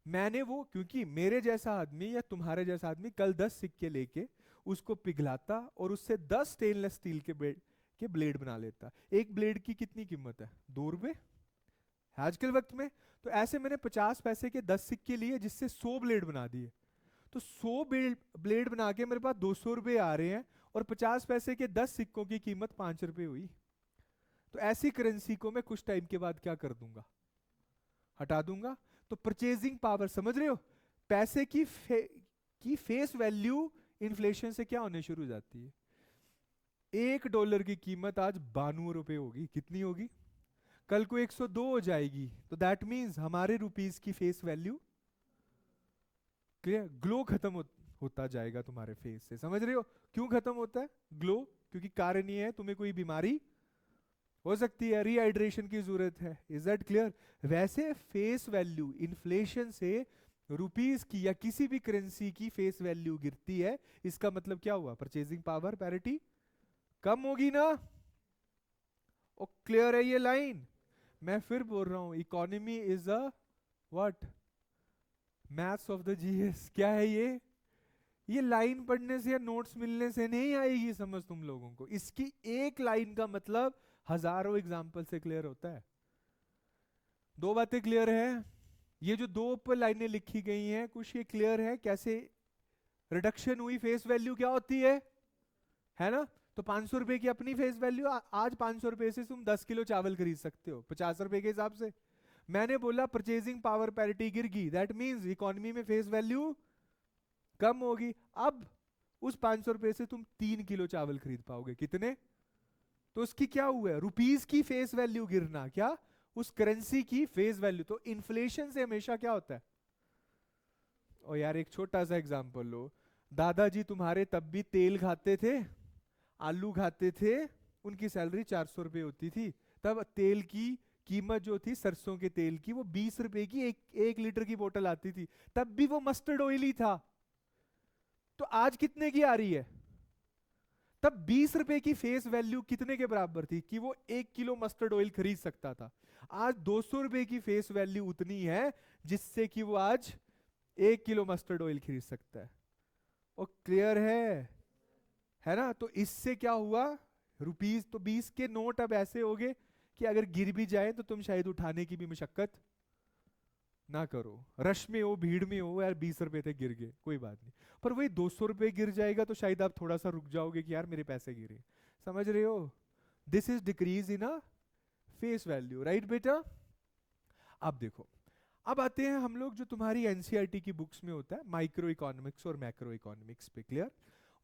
मैंने वो, क्योंकि मेरे जैसा आदमी या तुम्हारे जैसा आदमी कल 10 सिक्के लेके उसको पिघलाता और उससे 10 स्टेनलेस स्टील के ब्लेड बना लेता। एक ब्लेड की कितनी कीमत है? 2 रुपए। आज के वक्त में। तो ऐसे मैंने 50 पैसे के 10 सिक्के लिए जिससे 100 ब्लेड बना दिए। तो 100 ब्लेड बना के मेरे पास 200 रुपए आ रहे हैं और 50 पैसे के 10 सिक्कों की कीमत 5 रुपए हुई। तो ऐसी करेंसी को मैं कुछ टाइम के बाद क्या कर दूंगा, हटा दूंगा। तो परचेजिंग पावर, समझ रहे हो, पैसे की फेस वैल्यू इन्फ्लेशन से क्या होने शुरू हो जाती है। $1 की कीमत आज 92 रुपए होगी, कितनी होगी, कल को 102 हो जाएगी। तो दैट मींस हमारे रुपीस की फेस वैल्यू, क्लियर, ग्लो खत्म होता जाएगा तुम्हारे फेस से। समझ रहे हो क्यों खत्म होता है ग्लो, क्योंकि कारण ये है तुम्हें कोई बीमारी हो सकती है, रीहाइड्रेशन की जरूरत है। Is that clear. वैसे फेस वैल्यू इन्फ्लेशन से रुपीस की या किसी भी करेंसी की फेस वैल्यू गिरती है, इसका मतलब क्या हुआ, परचेजिंग पावर पैरिटी कम होगी ना। ओ क्लियर है ये लाइन। मैं फिर बोल रहा हूं, economy is a what, maths of the GS. क्या है ये लाइन पढ़ने से या नोट्स मिलने से नहीं आएगी समझ तुम लोगों को। इसकी एक लाइन का मतलब हजारों एग्जाम्पल से क्लियर होता है। दो बातें क्लियर है। ये जो दो ऊपर लाइनें लिखी गई हैं, कुछ ये क्लियर है कैसे रिडक्शन हुई, फेस वैल्यू क्या होती है ना। तो 500 रुपए की अपनी फेस वैल्यू, आज 500 रुपए से तुम 10 किलो चावल खरीद सकते हो 50 रुपए के हिसाब से। मैंने बोला परचेजिंग पावर पैरिटी गिर गई, दैट मींस इकोनॉमी में फेस वैल्यू कम होगी। अब उस 500 रुपए से तुम 3 किलो चावल खरीद पाओगे, कितने, तो उसकी क्या हुआ है, रुपीस की फेस वैल्यू गिरना, क्या, उस करेंसी की फेस वैल्यू। तो इन्फ्लेशन से हमेशा क्या होता है। और यार एक छोटा सा एग्जांपल लो, दादाजी तुम्हारे तब भी तेल खाते थे, आलू खाते थे, उनकी सैलरी 400 रुपए होती थी। तब तेल की कीमत जो थी सरसों के तेल की, वो 20 रुपए की एक लीटर की बोतल आती थी, तब भी वो मस्टर्ड ऑयल ही था। तो आज कितने की आ रही है, तब 20 रुपए की फेस वैल्यू कितने के बराबर थी कि वो 1 किलो मस्टर्ड ऑयल खरीद सकता था। आज 200 रुपए की फेस वैल्यू उतनी है जिससे कि वो आज 1 किलो मस्टर्ड ऑयल खरीद सकता है। और क्लियर है ना। तो इससे क्या हुआ, रुपीस, तो 20 के नोट अब ऐसे हो गए कि अगर गिर भी जाए तो तुम शायद उठाने की भी मशक्कत ना करो। रश में हो, भीड़ में हो, यार 20 रुपए थे गिर गए कोई बात नहीं, पर वही 200 रुपए गिर जाएगा तो शायद आप थोड़ा सा रुक जाओगे कि यार मेरे पैसे गिरे। समझ रहे हो, this is decrease in a face value, right बेटा। अब देखो, अब आते हैं हम लोग जो तुम्हारी एनसीईआरटी की बुक्स में होता है माइक्रो इकोनॉमिक्स और मैक्रो इकोनॉमिक्स पे, क्लियर।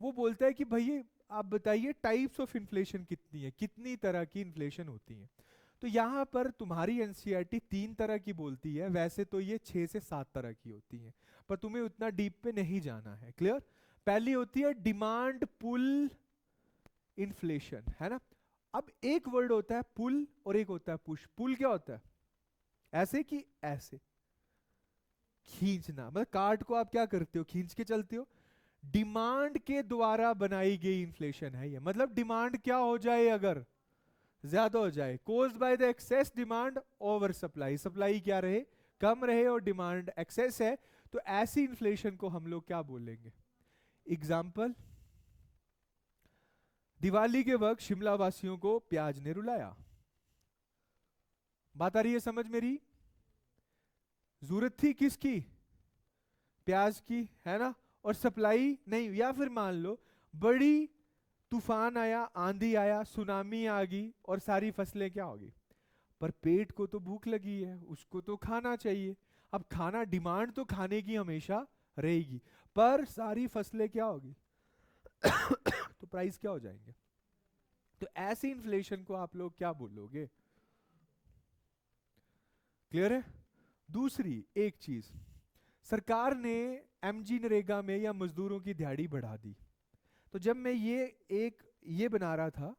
वो बोलता है कि भाई आप बताइए टाइप्स ऑफ इन्फ्लेशन कितनी है, कितनी तरह की इन्फ्लेशन होती है। तो यहां पर तुम्हारी एनसीईआरटी 3 तरह की बोलती है, वैसे तो ये 6 से 7 तरह की होती है, पर तुम्हें उतना डीप पे नहीं जाना है, क्लियर। पहली होती है डिमांड पुल इन्फ्लेशन, है ना। अब एक वर्ड होता है पुल और एक होता है पुश। पुल क्या होता है, ऐसे कि ऐसे खींचना, मतलब कार्ड को आप क्या करते हो, खींच के चलते हो। डिमांड के द्वारा बनाई गई इन्फ्लेशन है ये, मतलब डिमांड क्या हो जाए, अगर ज्यादा हो जाए, caused by the excess demand over supply, supply क्या रहे, कम रहे और डिमांड एक्सेस है, तो ऐसी इन्फ्लेशन को हम लोग क्या बोलेंगे। एग्जाम्पल, दिवाली के वक्त शिमला वासियों को प्याज ने रुलाया। बात आ रही है समझ मेरी, जरूरत थी किसकी, प्याज की, है ना, और सप्लाई नहीं। या फिर मान लो बड़ी तूफान आया, आंधी आया, सुनामी आ गई और सारी फसलें क्या होगी, पर पेट को तो भूख लगी है, उसको तो खाना चाहिए। अब खाना, डिमांड तो खाने की हमेशा रहेगी, पर सारी फसलें क्या होगी तो प्राइस क्या हो जाएंगे। तो ऐसी इन्फ्लेशन को आप लोग क्या बोलोगे, क्लियर है। दूसरी एक चीज, सरकार ने एमजी नरेगा में या मजदूरों की दिहाड़ी बढ़ा दी। तो जब मैं ये बना रहा था,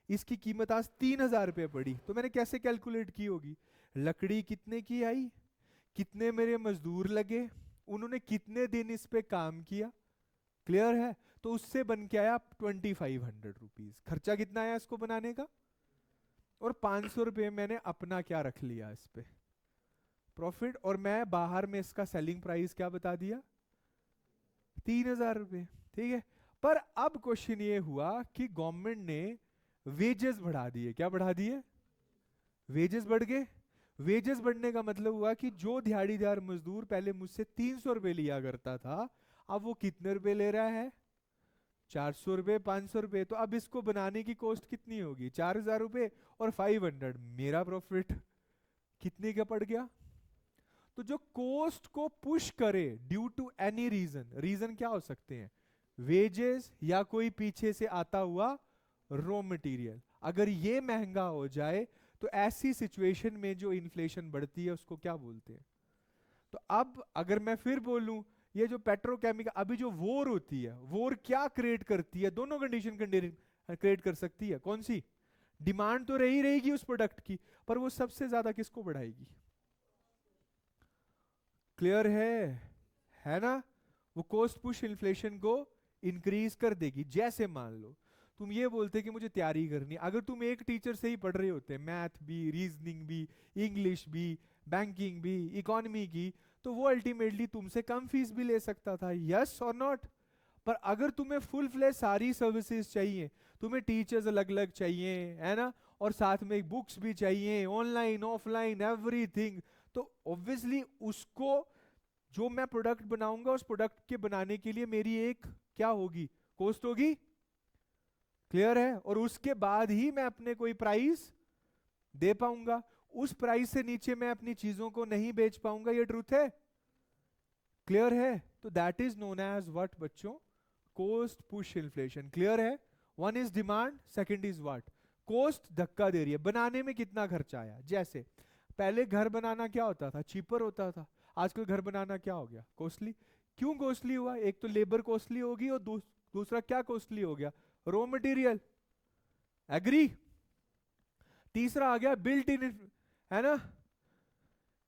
इसकी कीमत आज 3,000 रुपये पड़ी, तो मैंने कैसे कैलकुलेट की होगी, लकड़ी कितने की आई, कितने मेरे मजदूर लगे, उन्होंने कितने दिन इस पे काम किया, क्लियर है। तो उससे बन के आया 2500 रुपीज, खर्चा कितना आया इसको बनाने का, और 500 रुपये मैंने अपना क्या रख लिया इस पे, प्रॉफिट। और मैं बाहर में इसका सेलिंग प्राइस क्या बता दिया, 3,000 रुपये, ठीक है। पर अब क्वेश्चन ये हुआ कि गवर्नमेंट ने वेजेस बढ़ा दिए, क्या बढ़ा दिए, वेजेस बढ़ गए, वेजेस बढ़ने का मतलब हुआ कि जो दिहाड़ीदार मजदूर पहले मुझसे 300 रुपए लिया करता था, अब वो कितने रुपए ले रहा है? 400 रुपए, 500 रुपए। तो अब इसको बनाने की कॉस्ट कितनी होगी? 4,000 रुपए और 500, मेरा प्रॉफिट कितने का पड़ गया? तो जो कॉस्ट को पुश करे due to any reason, reason क्या हो सकते हैं? वेजेस या कोई पीछे से आता हुआ रॉ मटेरियल। अगर ये महंगा हो जाए तो ऐसी सिचुएशन में जो इन्फ्लेशन बढ़ती है उसको क्या बोलते हैं? तो अब अगर मैं फिर बोलूं, ये जो पेट्रोकेमिकल अभी जो वॉर होती है, वॉर क्या क्रिएट करती है? दोनों कंडीशन क्रिएट कर सकती है। कौन सी? डिमांड तो रही रहेगी उस प्रोडक्ट की, पर वो सबसे ज्यादा किसको बढ़ाएगी? क्लियर है ना? वो कॉस्ट पुश इन्फ्लेशन को इंक्रीज कर देगी। जैसे मान लो तुम ये बोलते कि मुझे तैयारी करनी, अगर तुम एक टीचर से ही पढ़ रहे होते, मैथ भी, रीजनिंग भी, इंग्लिश भी, बैंकिंग भी, इकोनॉमी की, तो वो अल्टीमेटली तुमसे कम फीस भी ले सकता था। यस और नॉट? पर अगर तुम्हें फुल फ्लेज सारी सर्विसेज चाहिए, तुम्हें टीचर्स अलग अलग चाहिए, है ना, और साथ में बुक्स भी चाहिए, ऑनलाइन ऑफलाइन एवरीथिंग, तो ऑब्वियसली उसको, जो मैं प्रोडक्ट बनाऊंगा उस प्रोडक्ट के बनाने के लिए मेरी एक क्या होगी? कॉस्ट होगी। क्लियर है? और उसके बाद ही मैं अपने कोई प्राइस दे पाऊंगा। उस प्राइस से नीचे मैं अपनी चीजों को नहीं बेच पाऊंगा। ये ट्रूथ है। क्लियर है? तो that is known as what बच्चों? Cost push inflation. क्लियर है? One is demand, second is what? Cost धक्का दे रही है। बनाने में कितना खर्चा आया? जैसे पहले घर बनाना क्या होता था? चीपर होता था। आजकल घर बनाना क्या हो गया? कॉस्टली। क्यों कॉस्टली हुआ? एक तो लेबर कॉस्टली होगी और दूसरा क्या कॉस्टली हो गया? Raw material. एग्री? तीसरा आ गया बिल्ट इन, है ना,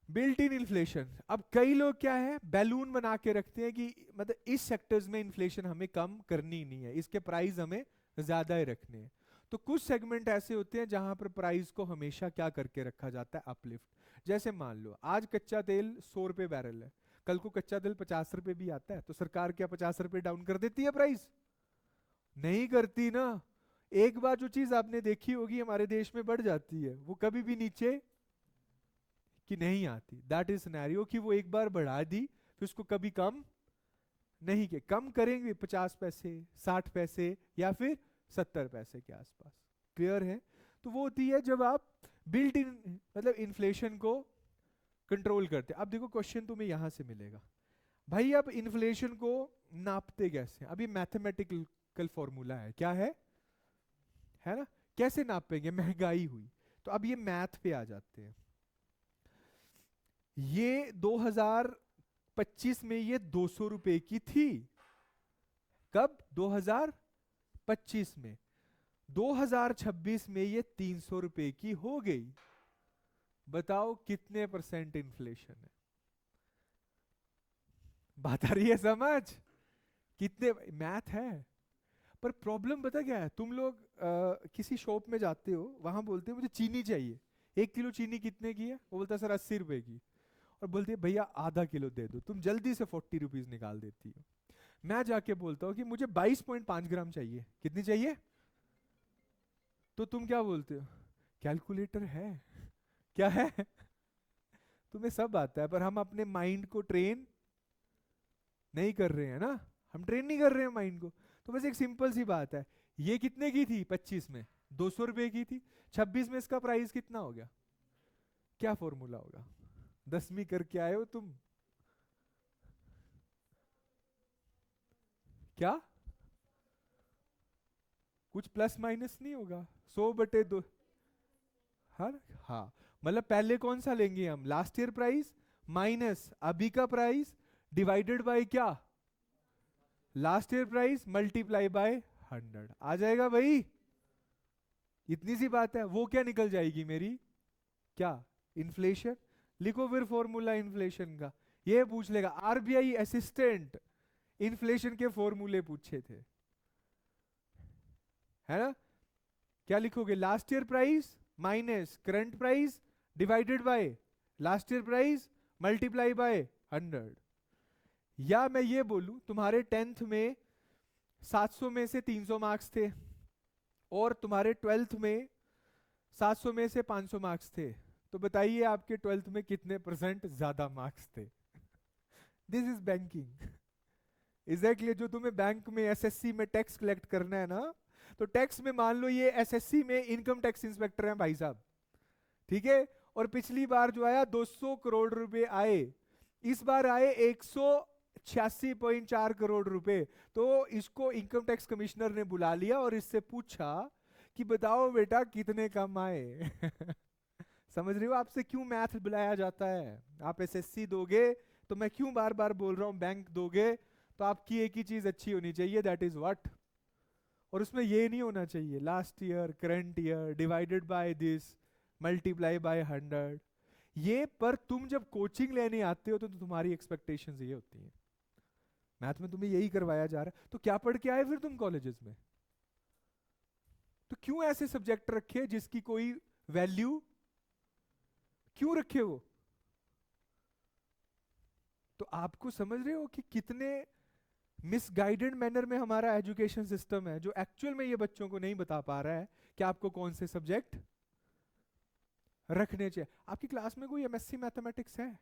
बिल्ट इन इन्फ्लेशन। अब कई लोग क्या है, बैलून बना के रखते हैं कि मतलब इस सेक्टर्स में इन्फ्लेशन हमें कम करनी नहीं है, इसके प्राइस हमें ज्यादा ही रखने हैं। तो कुछ सेगमेंट ऐसे होते हैं जहां पर प्राइस को हमेशा क्या करके रखा जाता है? अपलिफ्ट। जैसे मान लो आज कच्चा तेल 100 रुपए बैरल है, कल को कच्चा तेल 50 रुपए भी आता है, तो सरकार क्या 50 रुपए डाउन कर देती है प्राइस? नहीं करती ना। एक बार जो चीज आपने देखी होगी हमारे देश में बढ़ जाती है, वो कभी भी नीचे कि नहीं आती। दैट इज सिनेरियो कि वो एक बार बढ़ा दी फिर उसको कभी कम नहीं किया। कम करेंगे 50 पैसे, 60 पैसे या फिर 70 पैसे के आसपास। क्लियर है? तो वो होती है जब आप बिल्ट इन मतलब इन्फ्लेशन को कंट्रोल करते। अब देखो क्वेश्चन तुम्हें यहां से मिलेगा, भाई अब इन्फ्लेशन को नापते कैसे? अभी मैथमेटिकल फॉर्मूला है, क्या है ना? कैसे नापेंगे? महंगाई हुई, तो अब ये मैथ पे आ जाते हैं। ये 2025 में ये 200 रुपए की थी। कब? 2025 में। 2026 में ये 300 रुपए की हो गई। बताओ कितने % इन्फ्लेशन है? बात आ रही है समझ? कितने? मैथ है। पर प्रॉब्लम पता क्या है, तुम लोग किसी शॉप में जाते हो, वहां बोलते हो मुझे चीनी चाहिए, 1 किलो चीनी कितने की है? वो बोलता है सर 80 रुपए की। और बोलती है भैया आधा किलो दे दो, तुम जल्दी से 40 रुपीज निकाल देती हो। मैं जाके बोलता हूँ कि मुझे 22.5 ग्राम चाहिए, कितनी चाहिए? तो तुम क्या बोलते हो? कैलकुलेटर है क्या है? तुम्हें सब आता है, पर हम अपने माइंड को ट्रेन नहीं कर रहे हैं ना, हम ट्रेन नहीं कर रहे हैं माइंड को। तो बस एक सिंपल सी बात है, ये कितने की थी 25 में? 200 रुपए की थी। 26 में इसका प्राइस कितना हो गया? क्या फॉर्मूला होगा? 10वीं करके आए हो तुम? क्या कुछ प्लस माइनस नहीं होगा? 100/2। हाँ हाँ। मतलब पहले कौन सा लेंगे हम? लास्ट ईयर प्राइस माइनस अभी का प्राइस डिवाइडेड बाय क्या? Last year price multiply by 100। आ जाएगा भाई? इतनी सी बात है। वो क्या निकल जाएगी मेरी? क्या? इन्फ्लेशन। लिखो फिर फॉर्मूला इन्फ्लेशन का। ये पूछ लेगा आरबीआई असिस्टेंट, इन्फ्लेशन के फॉर्मूले पूछे थे, है ना? क्या लिखोगे? Last year price minus current price divided by last year price multiply by 100। या मैं ये बोलूं तुम्हारे 10th में 700 में से 300 मार्क्स थे, और तुम्हारे 12th में 700 में से 500 मार्क्स थे, तो बताइए आपके 12th में कितने परसेंट ज्यादा मार्क्स थे? This is banking. एग्जैक्टली, जो तुम्हें बैंक में एसएससी में टैक्स कलेक्ट करना है ना, तो टैक्स में मान लो ये एसएससी में इनकम टैक्स इंस्पेक्टर हैं भाई साहब, ठीक है, और पिछली बार जो आया 200 करोड़ रुपए आए, इस बार आए 186.4 करोड़ रुपए। तो इसको इनकम टैक्स कमिश्नर ने बुला लिया और इससे पूछा कि बताओ बेटा कितने कम आए। समझ रहे हो आपसे क्यों मैथ बुलाया जाता है? आप एसएससी दोगे तो मैं क्यों बार बार बोल रहा हूं बैंक दोगे तो आपकी एक ही चीज अच्छी होनी चाहिए, दैट इज व्हाट। और उसमें ये नहीं होना चाहिए last year, current year, divided by this, multiply by 100। ये पर तुम जब कोचिंग लेने आते हो तो तुम्हारी एक्सपेक्टेशंस ये होती हैं। मैथ में तुम्हें यही करवाया जा रहा है, तो क्या पढ़ के आए फिर तुम कॉलेजेस में? तो क्यों ऐसे सब्जेक्ट रखे जिसकी कोई वैल्यू, क्यों रखे वो? तो आपको समझ रहे हो कि कितने मिसगाइडेड मैनर में हमारा एजुकेशन सिस्टम है, जो एक्चुअल में ये बच्चों को नहीं बता पा रहा है कि आपको कौन से सब्जेक्ट रखने चाहिए। आपकी क्लास में कोई एमएससी मैथमेटिक्स है?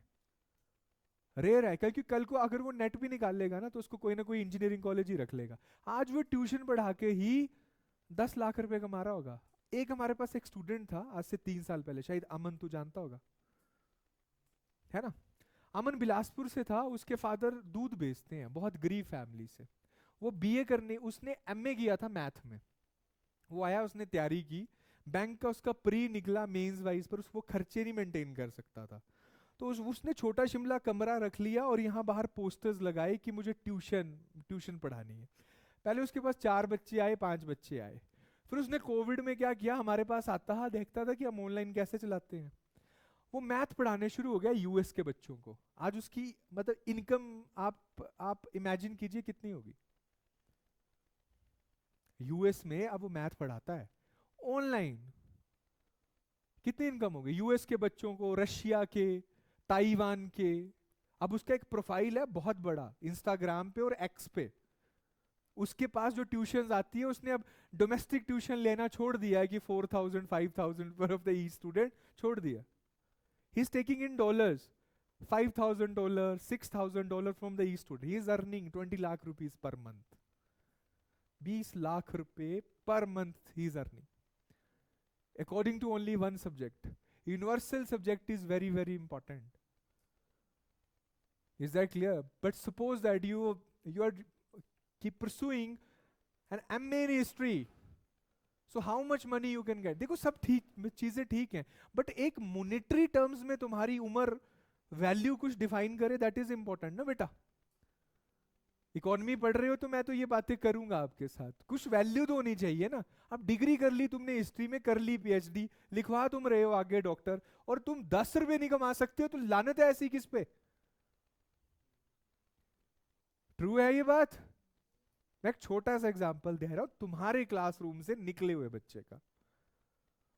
रेयर है, क्योंकि कल को अगर वो नेट भी निकाल लेगा ना तो उसको कोई ना कोई इंजीनियरिंग कॉलेज ही रख लेगा। आज वो ट्यूशन पढ़ा के ही 10 लाख रुपए कमा रहा होगा। एक हमारे पास एक स्टूडेंट था आज से 3 साल पहले, शायद अमन तू जानता होगा, है ना? अमन बिलासपुर से था, उसके फादर दूध बेचते हैं, बहुत गरीब फैमिली से। वो बीए करने, उसने एमए किया था मैथ में। वो आया, उसने तैयारी की, बैंक का उसका प्री निकला मेंस वाइज, पर वो खर्चे नहीं मेंटेन कर सकता था। तो उसने छोटा शिमला कमरा रख लिया और यहाँ बाहर पोस्टर्स लगाए कि मुझे ट्यूशन ट्यूशन पढ़ानी है। पहले उसके पास 4 बच्चे आए, 5 बच्चे आए। फिर उसने कोविड में क्या किया, हमारे पास आता था, देखता था कि हम ऑनलाइन कैसे चलाते हैं, वो मैथ पढ़ाने शुरू हो गया यूएस के बच्चों को। आज उसकी मतलब इनकम आप इमेजिन कीजिए कितनी होगी यूएस में। अब वो मैथ पढ़ाता है ऑनलाइन, कितनी इनकम होगी यूएस के बच्चों को, रशिया के, ताइवान के। अब उसका एक प्रोफाइल है बहुत बड़ा इंस्टाग्राम पे और एक्स पे। उसके पास जो ट्यूशन आती है, उसने अब डोमेस्टिक ट्यूशन लेना छोड़ दिया है कि 4,000 5,000 पर ऑफ द ई स्टूडेंट, छोड़ दिया। He is taking in dollars, $5,000 $6,000 from the ई student. He is earning 20 lakh rupees per month, 20 lakh रुपए per month he is earning, according to only one subject. Universal subject is very very important. Is that clear? But suppose that you are keep pursuing an MA in history, so how much money you can get? देखो सब ठीक चीजें ठीक हैं, but एक monetary terms में तुम्हारी उम्र वैल्यू कुछ डिफाइन करे, दैट इज इंपॉर्टेंट ना बेटा। इकोनॉमी पढ़ रहे हो तो मैं तो ये बातें करूंगा आपके साथ, कुछ वैल्यू तो होनी चाहिए ना। अब डिग्री कर ली तुमने हिस्ट्री में, कर ली पीएचडी, लिखवा तुम रहे हो आगे डॉक्टर, और तुम 10 रुपए नहीं कमा सकते हो, तो लानत है ऐसी किस पे? ट्रू है ये बात? मैं एक छोटा सा एग्जांपल दे रहा हूं तुम्हारे क्लासरूम से निकले हुए बच्चे का,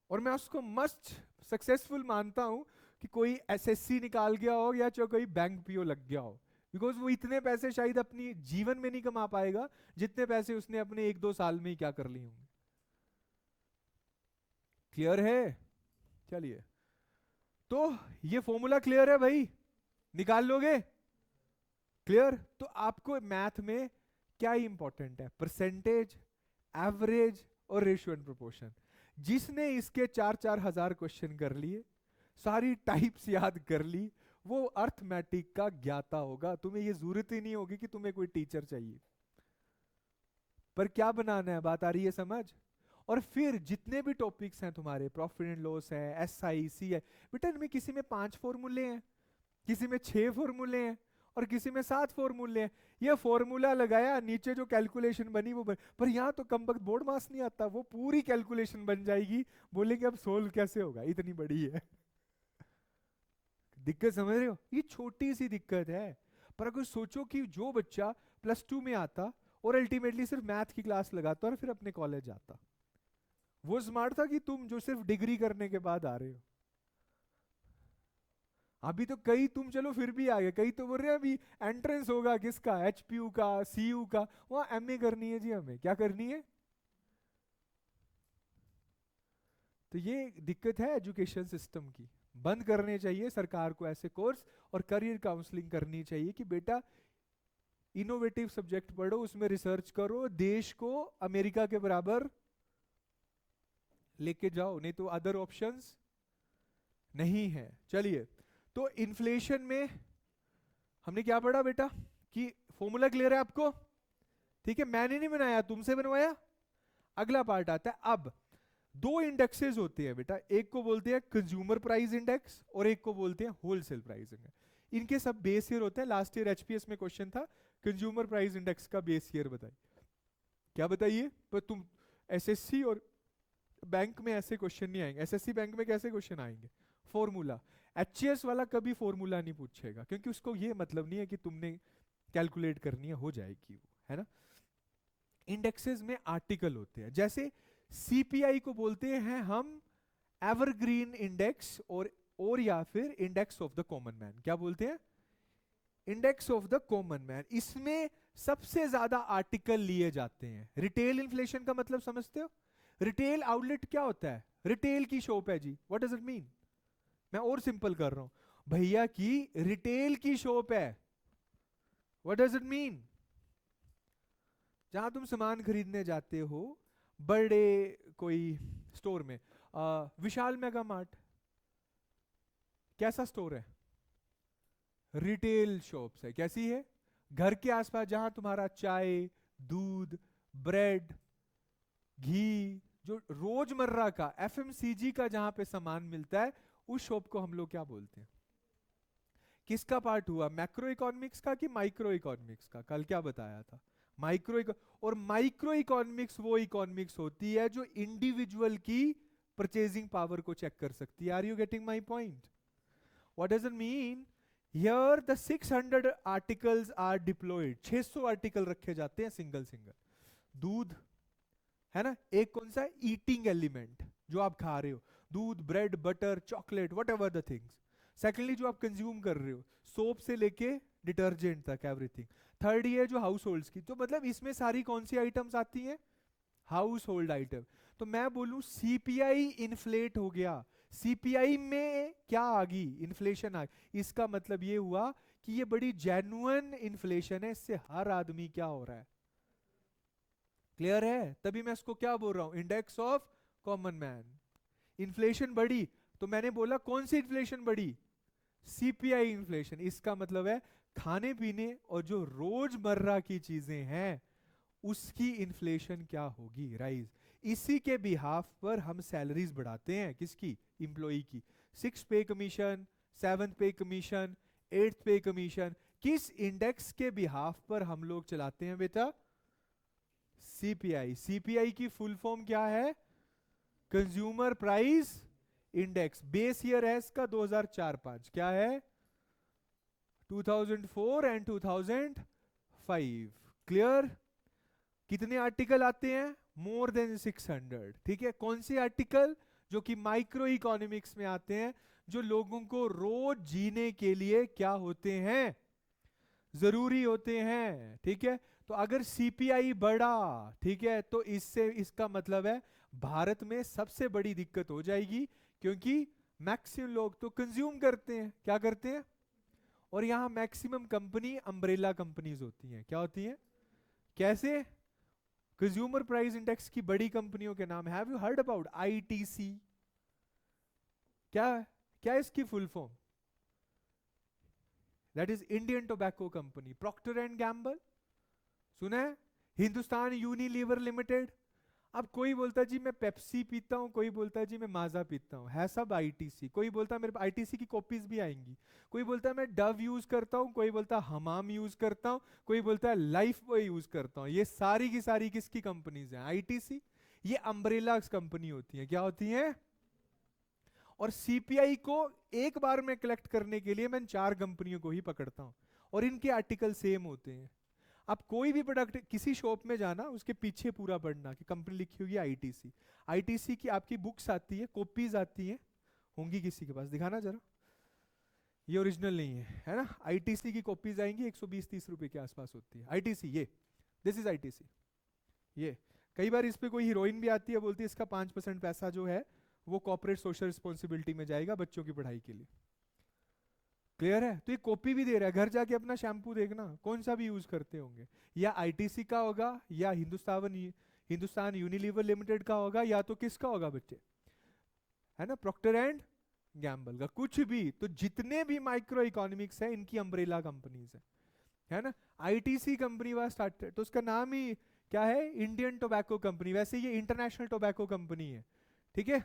और मैं उसको मस्ट सक्सेसफुल मानता हूं कि कोई एसएससी निकाल गया हो या चाहे कोई बैंक पीओ लग गया हो, बिकॉज वो इतने पैसे शायद अपनी जीवन में नहीं कमा पाएगा जितने पैसे उसने अपने 1-2 साल में ही क्या कर लिए होंगे। क्लियर है? चलिए, तो ये फॉर्मूला क्लियर है भाई, निकाल लोगे? क्लियर? तो आपको मैथ में क्या इंपॉर्टेंट है? परसेंटेज, एवरेज और रेशियो एंड प्रोपोर्शन। जिसने इसके 4-4 हजार क्वेश्चन कर लिए, सारी टाइप्स याद कर ली, वो अर्थमेटिक का ज्ञाता होगा। तुम्हें ये जरूरत ही नहीं होगी कि तुम्हें कोई टीचर चाहिए। पर क्या बनाना है, बात आ रही है समझ? और फिर जितने भी टॉपिक्स हैं तुम्हारे, प्रॉफिट एंड लॉस है, एसआई सी है, बेटा इनमें किसी में 5 फॉर्मूले हैं, किसी में 6 फॉर्मूले हैं, और किसी में 7 फॉर्मूले हैं। ये फॉर्मूला लगाया, नीचे जो कैलकुलेशन बनी वो पर यहाँ तो कम वक्त बोर्ड मास नहीं आता, वो पूरी कैलकुलेशन बन जाएगी, बोलेंगे अब सोल्व कैसे होगा, इतनी बड़ी है। दिक्कत समझ रहे हो? ये छोटी सी दिक्कत है, पर अगर सोचो कि जो बच्चा +2 में आता और अल्टीमेटली सिर्फ मैथ की क्लास लगाता और फिर अपने कॉलेज जाता, वो स्मार्ट था कि तुम जो सिर्फ डिग्री करने के बाद आ रहे हो। अभी तो कई तुम चलो फिर भी आ गए, कई तो बोल रहे हैं अभी एंट्रेंस होगा किसका, एचपीयू का, सीयू का, वहां एमए करनी है जी, हमें क्या करनी है? तो ये दिक्कत है एजुकेशन सिस्टम की। बंद करने चाहिए सरकार को ऐसे कोर्स, और करियर काउंसलिंग करनी चाहिए कि बेटा इनोवेटिव सब्जेक्ट पढ़ो, उसमें रिसर्च करो, देश को अमेरिका के बराबर लेके जाओ, नहीं तो अदर ऑप्शंस नहीं है। चलिए, तो इन्फ्लेशन में हमने क्या पढ़ा बेटा, कि फॉर्मूला क्लियर है आपको? ठीक है, मैंने नहीं बनाया, तुमसे बनवाया। अगला पार्ट आता है, अब दो इंडेक्सेस होते हैं बेटा, एक को बोलते हैं कंज्यूमर प्राइस इंडेक्स और एक को बोलते हैं होलसेल प्राइस इंडेक्स। इनके सब बेस ईयर होते हैं। लास्ट ईयर एचपीएस में क्वेश्चन था कंज्यूमर प्राइस इंडेक्स का बेस ईयर बताइए। क्या बताइए? पर तुम एसएससी और बैंक में ऐसे क्वेश्चन नहीं आएंगे। एसएससी बैंक में कैसे क्वेश्चन आएंगे? फॉर्मूला। एचएस वाला कभी फॉर्मूला नहीं पूछेगा, क्योंकि उसको ये मतलब नहीं है कि तुमने कैलकुलेट करनी है, हो जाएगी वो, है ना। इंडेक्सेस में आर्टिकल होते हैं, जैसे सीपीआई को बोलते हैं हम एवरग्रीन इंडेक्स, और या फिर index of the common man. क्या बोलते हैं? Index of the common man. इसमें सबसे ज्यादा आर्टिकल लिए जाते हैं। रिटेल इन्फ्लेशन का मतलब समझते हो? रिटेल आउटलेट क्या होता है? रिटेल की शॉप है जी। What does it mean? मैं और सिंपल कर रहा हूं, भैया की रिटेल की शॉप है। What does it mean? जहां तुम सामान खरीदने जाते हो बड़े कोई स्टोर में, विशाल मेगा मार्ट कैसा स्टोर है? रिटेल शॉप्स है। कैसी है? घर के आसपास जहां तुम्हारा चाय, दूध, ब्रेड, घी, जो रोजमर्रा का एफएमसीजी का जहां पे सामान मिलता है, उस शॉप को हम लोग क्या बोलते हैं? किसका पार्ट हुआ, मैक्रो इकोनॉमिक्स का कि माइक्रो इकोनॉमिक्स का? कल क्या बताया था? और माइक्रो इकोनॉमिक्स वो इकोनॉमिक्स होती है जो इंडिविजुअल की परचेजिंग पावर को चेक कर सकती है। Are you getting my point? What does it mean? Here the 600 articles are deployed. 600 article रखे जाते हैं सिंगल सिंगल। दूध है ना, एक कौन सा? ईटिंग एलिमेंट, जो आप खा रहे हो, दूध, bread, butter, chocolate, what ever the things. Secondly जो आप कंज्यूम कर रहे हो, सोप से लेके डिटर्जेंट तक, एवरीथिंग। थर्ड ये जो हाउस होल्ड की, तो मतलब इसमें सारी कौन सी आइटम्स आती हैं? House hold item. तो मैं बोलूं सीपीआई इन्फ्लेट हो गया, सीपीआई में क्या आ गई? इन्फ्लेशन आ गई। इसका मतलब ये हुआ कि ये बड़ी जेन्युइन इन्फ्लेशन है, इससे हर आदमी क्या हो रहा है? क्लियर है? तभी मैं इसको क्या बोल रहा हूं, index of common man. Inflation बढ़ी, तो मैंने बोला कौन सी इन्फ्लेशन बढ़ी? CPI inflation. इसका मतलब है खाने पीने और जो रोजमर्रा की चीजें हैं उसकी इन्फ्लेशन क्या होगी? राइज। इसी के बिहाफ पर हम सैलरीज बढ़ाते हैं, किसकी? इंप्लॉई की। 6 पे कमीशन, 7 पे कमीशन, 8 पे कमीशन, किस इंडेक्स के बिहाफ पर हम लोग चलाते हैं बेटा? सीपीआई। सीपीआई की फुल फॉर्म क्या है? Consumer price index. Base year है इसका 2004-5। क्या है? 2004 एंड 2005। क्लियर? कितने आर्टिकल आते हैं? More than 600। ठीक है, कौन से आर्टिकल? जो कि माइक्रो इकोनॉमिक्स में आते हैं, जो लोगों को रोज जीने के लिए क्या होते हैं? जरूरी होते हैं। ठीक है, तो अगर सीपीआई बढ़ा, ठीक है, तो इससे इसका मतलब है भारत में सबसे बड़ी दिक्कत हो जाएगी, क्योंकि मैक्सिमम लोग तो कंज्यूम करते हैं। क्या करते हैं? और यहां मैक्सिमम कंपनी अम्ब्रेला कंपनीज होती हैं। क्या होती हैं? कैसे? कंज्यूमर प्राइस इंडेक्स की बड़ी कंपनियों के नाम, have you heard about ITC? क्या क्या इसकी full form? That is Indian tobacco company. Procter and Gamble सुना है? Hindustan Unilever Limited. अब कोई बोलता है जी मैं पेप्सी पीता हूं, कोई बोलता है जी मैं माजा पीता हूं, है सब आईटीसी। कोई बोलता है मेरे आईटीसी की कॉपीज भी आएंगी। कोई बोलता है मैं डव यूज करता हूं, कोई बोलता है हमाम यूज करता हूं, कोई बोलता है लाइफ बॉय यूज करता हूं। ये सारी की सारी किसकी कंपनीज हैं? आईटीसी। ये अम्ब्रेला कंपनी होती है। क्या होती है? और सीपीआई को एक बार में कलेक्ट करने के लिए मैं 4 कंपनियों को ही पकड़ता हूं, और इनके आर्टिकल सेम होते हैं। अब कोई भी प्रोडक्ट किसी शॉप में जाना, उसके पीछे पूरा पढ़ना कि कंपनी लिखी होगी आईटीसी। आईटीसी की आपकी बुक्स आती है, कॉपीज आती हैं, होंगी किसी के पास, दिखाना जरा। ये ओरिजिनल नहीं है ना? आईटीसी की कॉपीज आएंगी 120-30 रुपए के आसपास होती है। आईटीसी, ये दिस इज आईटीसी। ये कई बार इस पे कोई हीरोइन भी आती है, बोलती है इसका 5% पैसा जो है वो कॉर्पोरेट सोशल रिस्पॉन्सिबिलिटी में जाएगा बच्चों की पढ़ाई के लिए। क्लियर है? तो ये कॉपी भी दे रहा है, घर जाके अपना शैम्पू देखना कौन सा भी यूज करते होंगे, या आईटीसी का होगा, या हिंदुस्तान यूनिलीवर लिमिटेड का होगा, या तो किसका होगा बच्चे, है ना, प्रॉक्टर एंड गैम्बल का, कुछ भी। तो जितने भी माइक्रो इकोनॉमिक्स है इनकी अम्ब्रेला कंपनीज है ना। आईटीसी कंपनी वाज स्टार्टेड, तो उसका नाम ही क्या है, इंडियन टोबैको कंपनी। वैसे ये इंटरनेशनल टोबैको कंपनी है, ठीक है।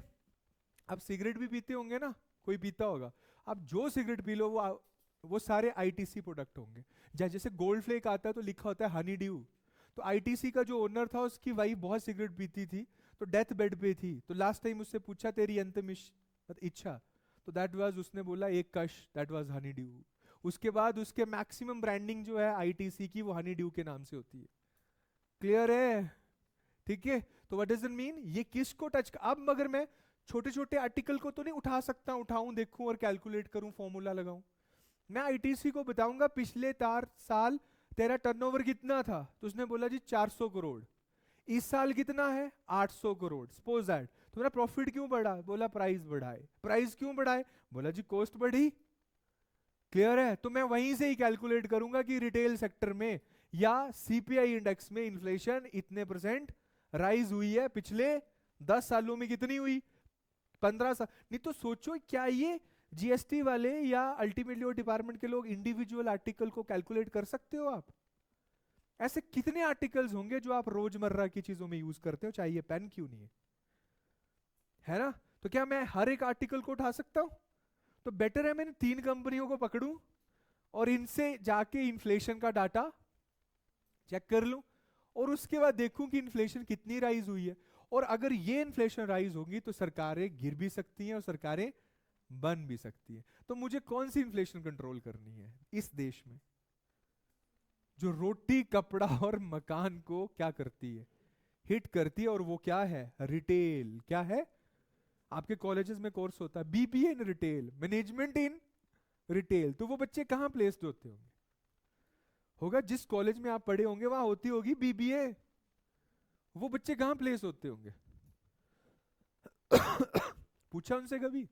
अब सिगरेट भी पीते होंगे ना, कोई पीता होगा, अब जो सिगरेट पी लो वो सारे आईटीसी प्रोडक्ट होंगे। जैसे गोल्ड फ्लेक आता है तो लिखा होता है हनी ड्यू, तो आईटीसी का जो ओनर था उसकी वाइफ बहुत सिगरेट पीती थी, तो डेथ बेड पे थी, तो लास्ट टाइम उससे पूछा तेरी अंतिम इच्छा, तो दैट वाज, उसने बोला एक कश, दैट वाज हनी ड्यू। उसके बाद उसके मैक्सिमम ब्रांडिंग जो है आईटीसी की वो हनी ड्यू के नाम से होती है। क्लियर है? ठीक है। तो व्हाट डज इट मीन, ये किसको टच, अब मगर मैं छोटे छोटे आर्टिकल को तो नहीं उठा सकता, उठाऊं देखूं और कैलकुलेट करूं, फॉर्मूला लगाऊं। मैं आईटीसी को बताऊंगा पिछले 4 साल तेरा टर्नओवर कितना था, तो उसने बोला जी 400 करोड़। इस साल कितना है, 800 करोड़। सपोज दैट तुम्हारा प्रॉफिट क्यों बढ़ा, बोला प्राइस बढ़ाए। प्राइस क्यों बढ़ाए, बोला जी कॉस्ट बढ़ी। क्लियर है? तो मैं वहीं से ही कैलकुलेट करूंगा कि रिटेल सेक्टर में या सीपीआई इंडेक्स में इन्फ्लेशन इतने परसेंट राइज हुई है, पिछले 10 सालों में कितनी हुई, 15 साल। नहीं तो सोचो क्या ये जीएसटी वाले या अल्टीमेटली डिपार्टमेंट के लोग इंडिविजुअल आर्टिकल को कैलकुलेट कर सकते हो आप? ऐसे कितने आर्टिकल्स होंगे जो आप रोजमर्रा की चीजों में यूज करते हो, चाहिए पेन क्यों नहीं है ना। तो क्या मैं हर एक आर्टिकल को उठा सकता हूं? तो बेटर है मैंने 3 कंपनियों को पकड़ूं और इनसे जाके इन्फ्लेशन का डाटा चेक कर लूं, और उसके बाद देखूं कि इन्फ्लेशन कितनी राइज हुई है। और अगर ये इन्फ्लेशन राइज होगी तो सरकारें गिर भी सकती हैं और सरकारें बन भी सकती हैं। तो मुझे कौन सी इन्फ्लेशन कंट्रोल करनी है इस देश में, जो रोटी कपड़ा और मकान को क्या करती है, हिट करती है, और वो क्या है, रिटेल। क्या है? आपके कॉलेजेस में कोर्स होता है BBA in retail, management in retail, तो वो बच्चे कहां प्लेस्ड होते होंगे, होगा जिस कॉलेज में आप पढ़े होंगे वहां होती होगी बीबीए, वो बच्चे कहां प्लेस होते होंगे? पूछा उनसे कभी,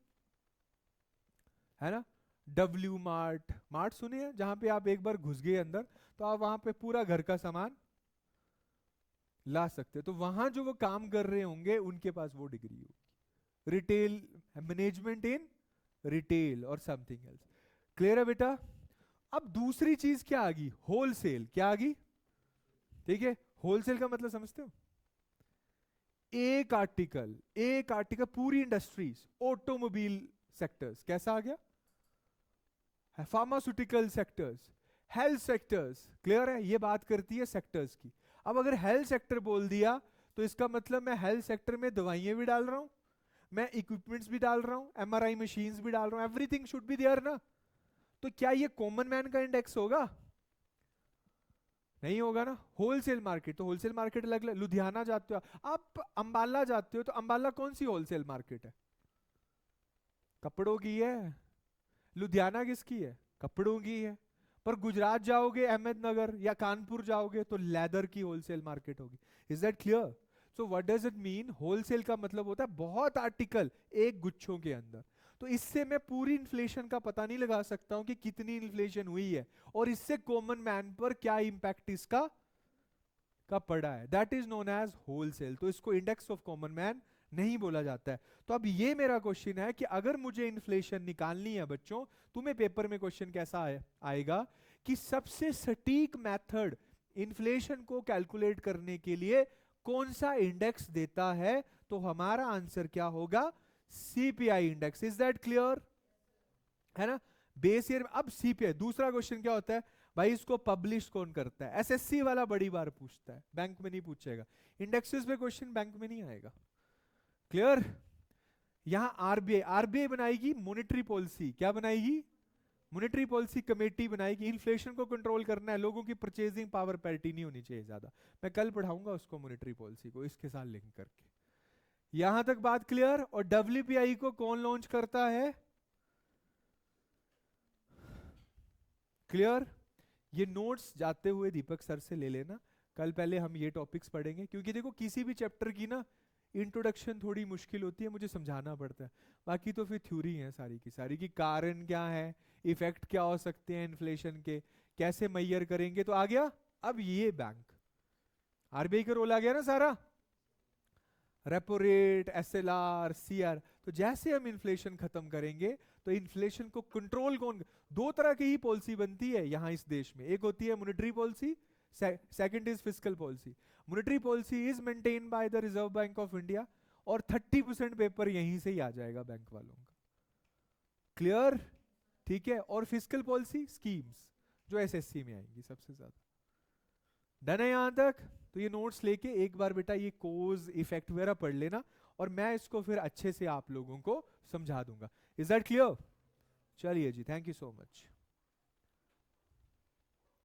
है ना। डब्ल्यू मार्ट, मार्ट सुने हैं, जहां पे आप एक बार घुस गए अंदर तो आप वहां पे पूरा घर का सामान ला सकते हो, तो वहां जो वो काम कर रहे होंगे उनके पास वो डिग्री होगी, रिटेल मैनेजमेंट इन रिटेल और समथिंग एल्स। क्लियर है बेटा? अब दूसरी चीज क्या आ गई, होलसेल। क्या आ गई? ठीक है, होलसेल का मतलब समझते हो, एक आर्टिकल पूरी इंडस्ट्रीज, ऑटोमोबाइल सेक्टर्स कैसा आ गया, pharmaceutical sectors, health sectors. Clear है? ये बात करती है सेक्टर्स की। अब अगर हेल्थ सेक्टर बोल दिया तो इसका मतलब मैं हेल्थ सेक्टर में दवाइयां भी डाल रहा हूं, मैं इक्विपमेंट्स भी डाल रहा हूं, एमआरआई मशीन्स भी डाल रहा हूं, एवरीथिंग शुड बी देयर ना। तो क्या ये कॉमन मैन का इंडेक्स होगा? नहीं होगा ना। होलसेल मार्केट, तो होलसेल मार्केट अलग अलग, लुधियाना जाते हो आप, अंबाला जाते हो तो अंबाला कौन सी होलसेल मार्केट है, कपड़ों की है। लुधियाना किसकी है, कपड़ों की है। पर गुजरात जाओगे अहमदनगर या कानपुर जाओगे तो लेदर की होलसेल मार्केट होगी। Is that clear? So what does it mean, wholesale का मतलब होता है बहुत आर्टिकल एक गुच्छों के अंदर। तो इससे मैं पूरी इन्फ्लेशन का पता नहीं लगा सकता हूं कि कितनी इन्फ्लेशन हुई है और इससे कॉमन मैन पर क्या इंपैक्ट इसका का पड़ा है, that is known as wholesale. तो इसको इंडेक्स ऑफ कॉमन मैन नहीं बोला जाता है। तो अब ये मेरा क्वेश्चन है कि अगर मुझे इन्फ्लेशन निकालनी है बच्चों, तुम्हें पेपर में क्वेश्चन कैसा आएगा कि सबसे सटीक मेथड इन्फ्लेशन को कैलकुलेट करने के लिए कौन सा इंडेक्स देता है, तो हमारा आंसर क्या होगा, CPI index. Is that clear? है ना। बेस ईयर में अब सीपीआई। दूसरा क्वेश्चन क्या होता है भाई, इसको पब्लिश कौन करता है, एसएससी वाला बड़ी बार पूछता है, बैंक में नहीं पूछेगा। इंडेक्सेस पे क्वेश्चन बैंक में नहीं आएगा। क्लियर? यहां आरबीआई, आरबीआई बनाएगी मॉनेटरी पॉलिसी। क्या बनाएगी? मॉनेटरी पॉलिसी कमेटी बनाएगी। इन्फ्लेशन को कंट्रोल करना है, लोगों की परचेजिंग पावर पैरिटी नहीं होनी चाहिए ज्यादा। मैं कल पढ़ाऊंगा उसको, मॉनेटरी पॉलिसी को इसके साथ लिंक करके। यहां तक बात क्लियर? और डब्ल्यूपीआई को कौन लॉन्च करता है? क्लियर? ये नोट्स जाते हुए दीपक सर से ले लेना, कल पहले हम ये टॉपिक्स पढ़ेंगे, क्योंकि देखो किसी भी चैप्टर की ना इंट्रोडक्शन थोड़ी मुश्किल होती है, मुझे समझाना पड़ता है, बाकी तो फिर थ्योरी है सारी की सारी, कि कारण क्या है, इफेक्ट क्या हो सकते हैं इन्फ्लेशन के, कैसे मैयर करेंगे। तो आ गया अब ये बैंक, आरबीआई का रोल आ गया ना सारा, रेपो रेट, एसएलआर, सीआर। तो जैसे हम इन्फ्लेशन खत्म करेंगे तो इन्फ्लेशन को कंट्रोल कौन, दो तरह की ही पॉलिसी बनती है यहां इस देश में, एक होती है monetary policy, second is fiscal policy. Monetary policy is maintain by the reserve bank of India, और 30% पेपर यहीं से ही आ जाएगा बैंक वालों का। क्लियर? ठीक है। और फिस्कल पॉलिसी स्कीम्स जो एसएससी में आएंगी सबसे ज्यादा। डन है यहां तक? तो ये नोट्स लेके एक बार बेटा ये कोज इफेक्ट वगैरह पढ़ लेना, और मैं इसको फिर अच्छे से आप लोगों को समझा दूंगा। Is that clear? चलिए जी, थैंक यू सो मच।